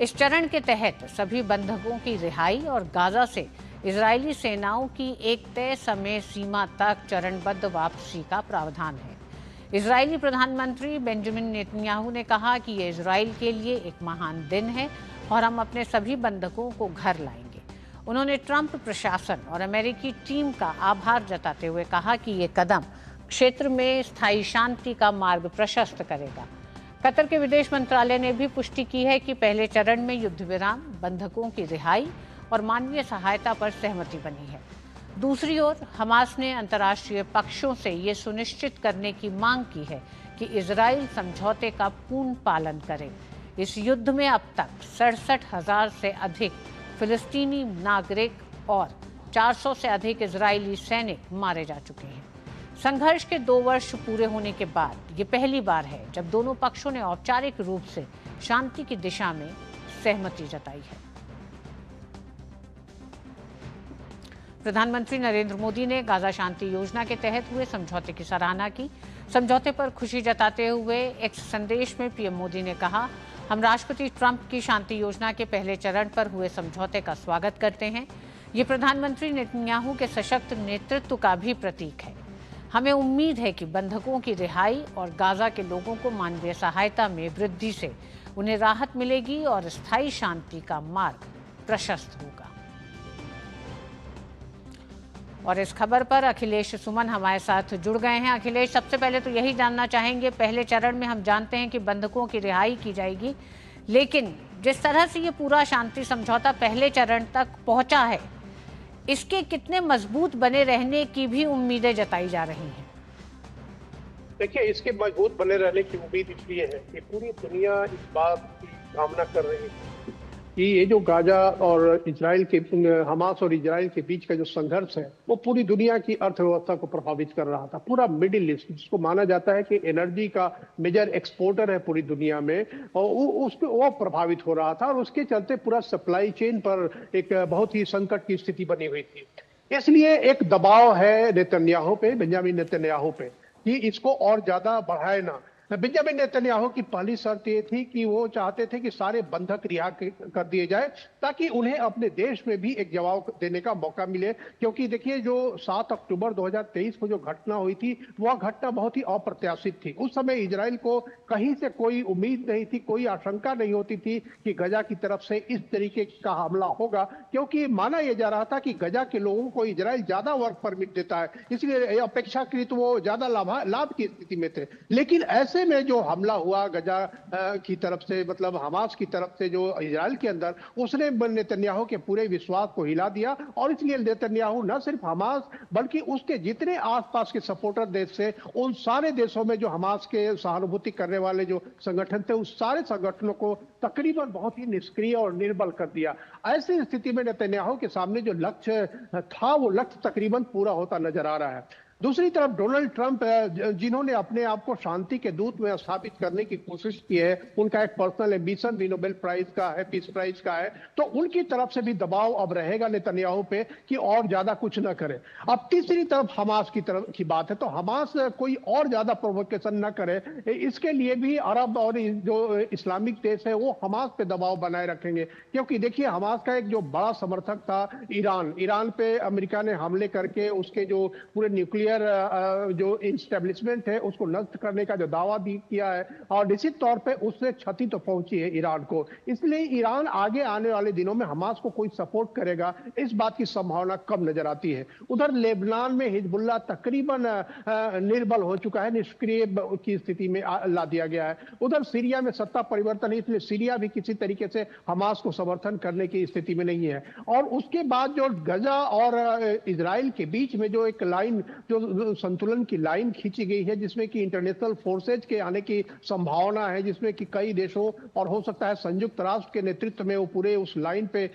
इस चरण के तहत सभी बंधकों की रिहाई और गाजा से इजरायली सेनाओं की एक तय समय सीमा तक चरणबद्ध वापसी का प्रावधान है। इजरायली प्रधानमंत्री बेंजामिन नेतन्याहू ने कहा कि ये इजराइल के लिए एक महान दिन है और हम अपने सभी बंधकों को घर लाएंगे। उन्होंने ट्रंप प्रशासन और अमेरिकी टीम का आभार जताते हुए कहा कि ये कदम क्षेत्र में स्थायी शांति का मार्ग प्रशस्त करेगा। कतर के विदेश मंत्रालय ने भी पुष्टि की है कि पहले चरण में युद्ध विराम, बंधकों की रिहाई और मानवीय सहायता पर सहमति बनी है। दूसरी ओर हमास ने अंतर्राष्ट्रीय पक्षों से ये सुनिश्चित करने की मांग की है कि इजराइल समझौते का पूर्ण पालन करे। इस युद्ध में अब तक 67,000 से अधिक फिलिस्तीनी नागरिक और 400 से अधिक इजरायली सैनिक मारे जा चुके हैं। संघर्ष के 2 वर्ष पूरे होने के बाद ये पहली बार है जब दोनों पक्षों ने औपचारिक रूप से शांति की दिशा में सहमति जताई है। प्रधानमंत्री नरेंद्र मोदी ने गाजा शांति योजना के तहत हुए समझौते की सराहना की। समझौते पर खुशी जताते हुए एक्स संदेश में पीएम मोदी ने कहा, हम राष्ट्रपति ट्रंप की शांति योजना के पहले चरण पर हुए समझौते का स्वागत करते हैं। ये प्रधानमंत्री नेतन्याहू के सशक्त नेतृत्व का भी प्रतीक है। हमें उम्मीद है कि बंधकों की रिहाई और गाजा के लोगों को मानवीय सहायता में वृद्धि से उन्हें राहत मिलेगी और स्थायी शांति का मार्ग प्रशस्त होगा। और इस खबर पर अखिलेश सुमन हमारे साथ जुड़ गए हैं। अखिलेश, सबसे पहले तो यही जानना चाहेंगे, पहले चरण में हम जानते हैं कि बंधकों की रिहाई की जाएगी, लेकिन जिस तरह से ये पूरा शांति समझौता पहले चरण तक पहुंचा है, इसके कितने मजबूत बने रहने की भी उम्मीदें जताई जा रही हैं? देखिए, इसके मजबूत बने रहने की उम्मीद इसलिए है कि पूरी दुनिया इस बात की कामना कर रही है कि ये जो गाजा और इजराइल के हमास और इजराइल के बीच का जो संघर्ष है वो पूरी दुनिया की अर्थव्यवस्था को प्रभावित कर रहा था। पूरा मिडिल ईस्ट, जिसको माना जाता है कि एनर्जी का मेजर एक्सपोर्टर है पूरी दुनिया में, और उसको वो प्रभावित हो रहा था और उसके चलते पूरा सप्लाई चेन पर एक बहुत ही संकट की स्थिति बनी हुई थी। इसलिए एक दबाव है नेतन्याहू पे, बेंजामिन नेतन्याहू पे, कि इसको और ज्यादा बढ़ाए ना। बेंजामिन नेतन्याहू की पहली शर्त ये थी कि वो चाहते थे कि सारे बंधक रिहा कर दिए जाए ताकि उन्हें अपने देश में भी एक जवाब देने का मौका मिले। क्योंकि देखिए, जो 7 अक्टूबर 2023 को जो घटना हुई थी वह घटना बहुत ही अप्रत्याशित थी। उस समय इजराइल को कहीं से कोई उम्मीद नहीं थी, कोई आशंका नहीं होती थी कि गजा की तरफ से इस तरीके का हमला होगा, क्योंकि माना यह जा रहा था कि गजा के लोगों को इजराइल ज्यादा वर्क परमिट देता है, इसलिए अपेक्षाकृत वो ज्यादा लाभ की स्थिति में थे। लेकिन ऐसे में जो हमला हुआ गजा की तरफ से, मतलब हमास की तरफ से जो इजराइल के अंदर, उसने नेतन्याहू के पूरे विश्वास को हिला दिया। और इसलिए नेतन्याहू न सिर्फ हमास बल्कि उसके जितने आसपास के सपोर्टर देश से, उन सारे देशों में जो हमास के सहानुभूति करने वाले जो संगठन थे, उस सारे संगठनों को तकरीबन बहुत ही निष्क्रिय और निर्बल कर दिया। ऐसी स्थिति में नेतन्याहू के सामने जो लक्ष्य था वो लक्ष्य तकरीबन पूरा होता नजर आ रहा है। दूसरी तरफ डोनाल्ड ट्रंप, जिन्होंने अपने आप को शांति के दूत में स्थापित करने की कोशिश की है, उनका एक पर्सनल एम्बिशन भी नोबेल प्राइज का है, पीस प्राइज का है, तो उनकी तरफ से भी दबाव अब रहेगा नेतन्याहू पे कि और ज्यादा कुछ न करे। अब तीसरी तरफ हमास की तरफ की बात है, तो हमास कोई और ज्यादा प्रोवोकेशन न करे, इसके लिए भी अरब और जो इस्लामिक देश है वो हमास पे दबाव बनाए रखेंगे। क्योंकि देखिए, हमास का एक जो बड़ा समर्थक था ईरान पे अमेरिका ने हमले करके उसके जो पूरे न्यूक्लियर न्यूक्लियर जो इंस्टेब्लिशमेंट है उसको नष्ट करने का जो दावा भी किया है, और निश्चित तौर पे उससे क्षति तो पहुंची है ईरान को। इसलिए ईरान आगे आने वाले दिनों में हमास को कोई सपोर्ट करेगा, इस बात की संभावना कम नजर आती है। उधर लेबनान में हिजबुल्लाह तकरीबन निर्बल हो चुका है, निष्क्रिय की स्थिति में ला दिया गया है। उधर सीरिया में सत्ता परिवर्तन है, इसलिए सीरिया भी किसी तरीके से हमास को समर्थन करने की स्थिति में नहीं है। और उसके बाद जो गजा और इजराइल के बीच में जो एक लाइन, जो संतुलन की लाइन खींची गई है, जिसमें कि इंटरनेशनल फोर्सेज के आने की संभावना है, जिसमें कि कई देशों और हो सकता है संयुक्त राष्ट्र के नेतृत्व में वो पूरे उस लाइन पे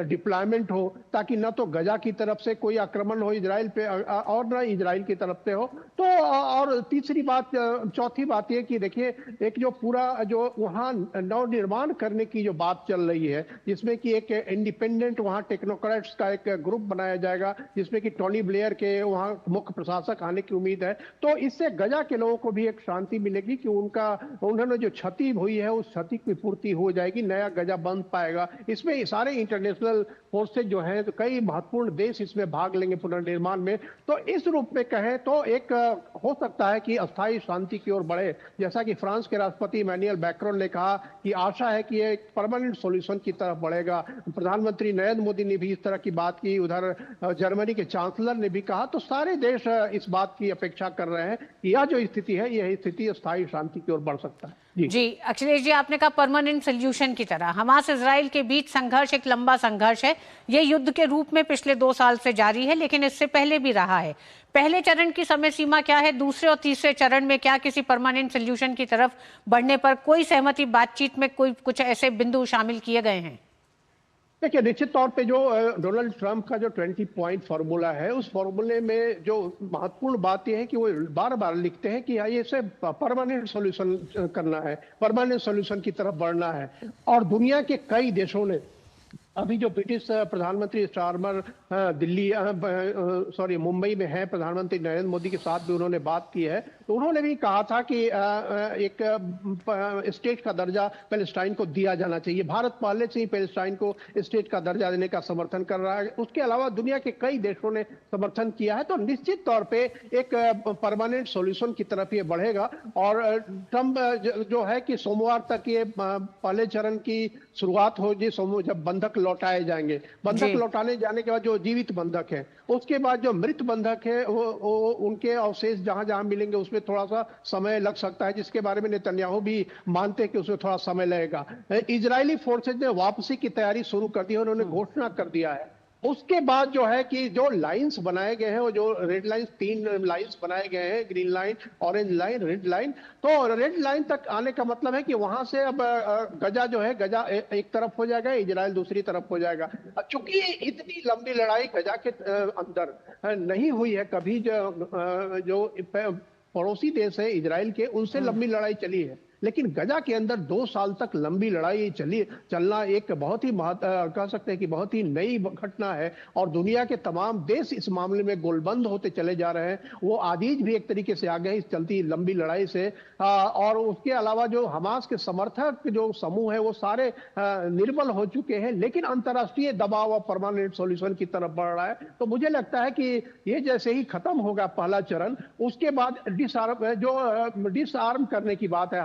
डिप्लॉयमेंट हो, ताकि न तो गजा की तरफ से कोई आक्रमण हो इजराइल पे और न इजराइल की तरफ से हो। तो और तीसरी बात, चौथी बात ये कि देखिए, एक जो पूरा जो वहाँ नवनिर्माण करने की जो बात चल रही है, जिसमें कि एक इंडिपेंडेंट वहाँ टेक्नोक्रेट्स का एक ग्रुप बनाया जाएगा, जिसमें कि टोनी ब्लेयर के वहाँ मुख्य प्रशासक आने की उम्मीद है। तो इससे गजा के लोगों को भी एक शांति मिलेगी कि उन्होंने जो क्षति हुई है उस क्षति की पूर्ति हो जाएगी, नया गजा बन पाएगा। इसमें सारे इंटरनेशनल फोर्सेज जो है, तो कई महत्वपूर्ण देश इसमें भाग लेंगे पुनर्निर्माण में। तो इस रूप में कहें तो एक हो सकता है कि अस्थायी शांति की ओर बढ़े, जैसा कि फ्रांस के राष्ट्रपति इमैनुअल मैक्रोन ने कहा कि आशा है कि ये एक परमानेंट सॉल्यूशन की तरफ बढ़ेगा। प्रधानमंत्री नरेंद्र मोदी ने भी इस तरह की बात की, उधर जर्मनी के चांसलर ने भी कहा। तो सारे देश इस बात की अपेक्षा कर रहे हैं कि यह जो स्थिति है, यह स्थिति अस्थायी शांति की ओर बढ़ सकता है। जी अखिलेश जी, आपने कहा परमानेंट सोल्यूशन की तरह। हमास इजराइल के बीच संघर्ष एक लंबा संघर्ष है, ये युद्ध के रूप में पिछले 2 साल से जारी है, लेकिन इससे पहले भी रहा है। पहले चरण की समय सीमा क्या है? दूसरे और तीसरे चरण में क्या किसी परमानेंट सोल्यूशन की तरफ बढ़ने पर कोई सहमति, बातचीत में कोई कुछ ऐसे बिंदु शामिल किए गए हैं? देखिए, निश्चित तौर पे जो डोनाल्ड ट्रंप का जो 20 पॉइंट फार्मूला है, उस फार्मूले में जो महत्वपूर्ण बात यह है कि वो बार बार लिखते हैं कि ये इसे परमानेंट सॉल्यूशन करना है, परमानेंट सॉल्यूशन की तरफ बढ़ना है। और दुनिया के कई देशों ने, अभी जो ब्रिटिश प्रधानमंत्री स्टारमर मुंबई में है, प्रधानमंत्री नरेंद्र मोदी के साथ भी उन्होंने बात की है, तो उन्होंने भी कहा था कि एक स्टेट का दर्जा पैलेस्टाइन को दिया जाना चाहिए। भारत पहले से ही पैलेस्टाइन को स्टेट का दर्जा देने का समर्थन कर रहा है। उसके अलावा दुनिया के कई देशों ने समर्थन किया है। तो निश्चित तौर पे एक परमानेंट सॉल्यूशन की तरफ ये बढ़ेगा। और ट्रंप जो है कि सोमवार तक ये पहले चरण की शुरुआत होगी, जब बंधक लौटाए जाएंगे। बंधक लौटाने जाने के बाद जो जीवित बंधक है, उसके बाद जो मृत बंधक है, वो उनके अवशेष जहां जहां मिलेंगे उसमें थोड़ा सा समय लग सकता है, जिसके बारे में नेतन्याहू भी मानते हैं कि उसमें थोड़ा समय लगेगा। इजरायली फोर्सेज ने वापसी की तैयारी शुरू कर दी है, उन्होंने घोषणा कर दिया है। उसके बाद जो है कि जो लाइंस बनाए गए हैं, वो जो रेड लाइंस, 3 लाइंस बनाए गए हैं, green line, orange line, red line. तो रेड लाइन तक आने का मतलब है कि वहां से अब गजा जो है, गजा एक तरफ हो जाएगा, इजराइल दूसरी तरफ हो जाएगा। चूंकि इतनी लंबी लड़ाई गजा के अंदर नहीं हुई है कभी, जो पड़ोसी देश है इजराइल के, उनसे लंबी लड़ाई चली है। लेकिन गजा के अंदर 2 साल तक लंबी लड़ाई चलना एक बहुत ही कह सकते हैं कि बहुत ही नई घटना है। और दुनिया के तमाम देश इस मामले में गोलबंद होते चले जा रहे हैं। वो आदीज भी एक तरीके से आ गए इस चलती लंबी लड़ाई से। और उसके अलावा जो हमास के समर्थक जो समूह है, वो सारे निर्बल हो चुके हैं। लेकिन अंतर्राष्ट्रीय दबाव और परमानेंट सॉल्यूशन की तरफ बढ़ रहा है। तो मुझे लगता है कि ये जैसे ही खत्म होगा पहला चरण, उसके बाद डिसआर्म करने की बात है।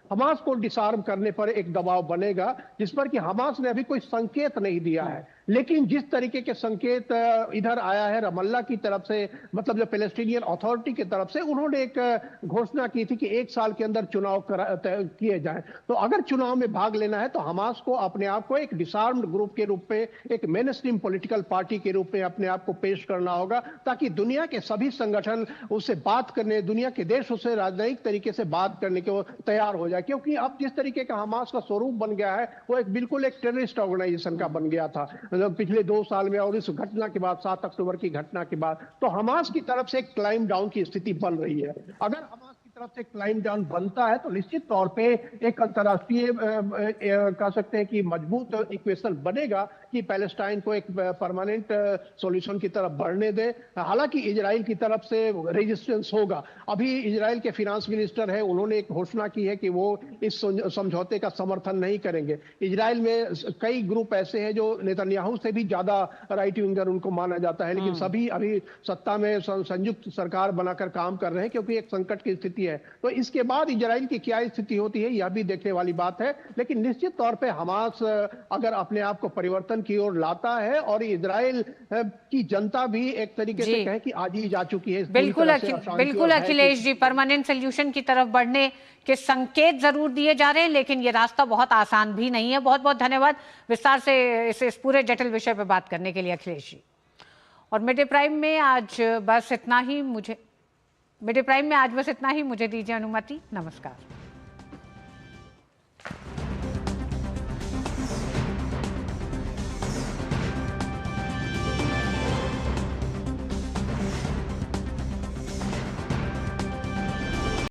हमास को डिसआर्म करने पर एक दबाव बनेगा, जिस पर कि हमास ने अभी कोई संकेत नहीं दिया है। लेकिन जिस तरीके के संकेत इधर आया है रमल्ला की तरफ से, मतलब जो पैलेस्टीनियन अथॉरिटी की तरफ से, उन्होंने एक घोषणा की थी कि 1 साल के अंदर चुनाव किए जाएं। तो अगर चुनाव में भाग लेना है तो हमास को अपने आप को एक डिसआर्म्ड ग्रुप के रूप में, एक मेनस्ट्रीम पॉलिटिकल पार्टी के रूप में अपने आप को पेश करना होगा, ताकि दुनिया के सभी संगठन उससे बात करने, दुनिया के देश उससे राजनयिक तरीके से बात करने के तैयार हो जाए। क्योंकि अब जिस तरीके का हमास का स्वरूप बन गया है, वो एक बिल्कुल एक टेररिस्ट ऑर्गेनाइजेशन का बन गया था पिछले 2 साल में। और इस घटना के बाद, 7 अक्टूबर की घटना के बाद, तो हमास की तरफ से एक क्लाइम डाउन की स्थिति बन रही है। अगर हमास की तरफ से क्लाइम डाउन बनता है तो निश्चित तौर पे एक अंतर्राष्ट्रीय कह सकते हैं कि मजबूत इक्वेशन बनेगा कि पैलेस्टाइन को एक परमानेंट सॉल्यूशन की तरफ बढ़ने दे। हालांकि इजराइल की तरफ से रेजिस्टेंस होगा। अभी इजराइल के फिनांस मिनिस्टर है, उन्होंने एक घोषणा की है कि वो इस समझौते का समर्थन नहीं करेंगे। इजराइल में कई ग्रुप ऐसे हैं जो नेतन्याहू से भी ज्यादा राइट विंगर उनको माना जाता है, लेकिन सभी अभी सत्ता में संयुक्त सरकार बनाकर काम कर रहे हैं क्योंकि एक संकट की स्थिति है। तो इसके बाद इजराइल की क्या स्थिति होती है यह भी देखने वाली बात है, लेकिन निश्चित तौर पे हमास अगर अपने आप को परिवर्तन की ओर लाता है और इजराइल की जनता भी एक तरीके से कहे कि आज ही जा चुकी है। बिल्कुल अखिलेश जी, परमानेंट सोल्यूशन की तरफ बढ़ने के संकेत जरूर दिए जा रहे हैं, लेकिन ये रास्ता बहुत आसान भी नहीं है। बहुत बहुत धन्यवाद विस्तार से इस पूरे जटिल विषय पर बात करने के लिए अखिलेश जी। और मिड डे प्राइम में आज बस इतना ही। मुझे दीजिए अनुमति। नमस्कार।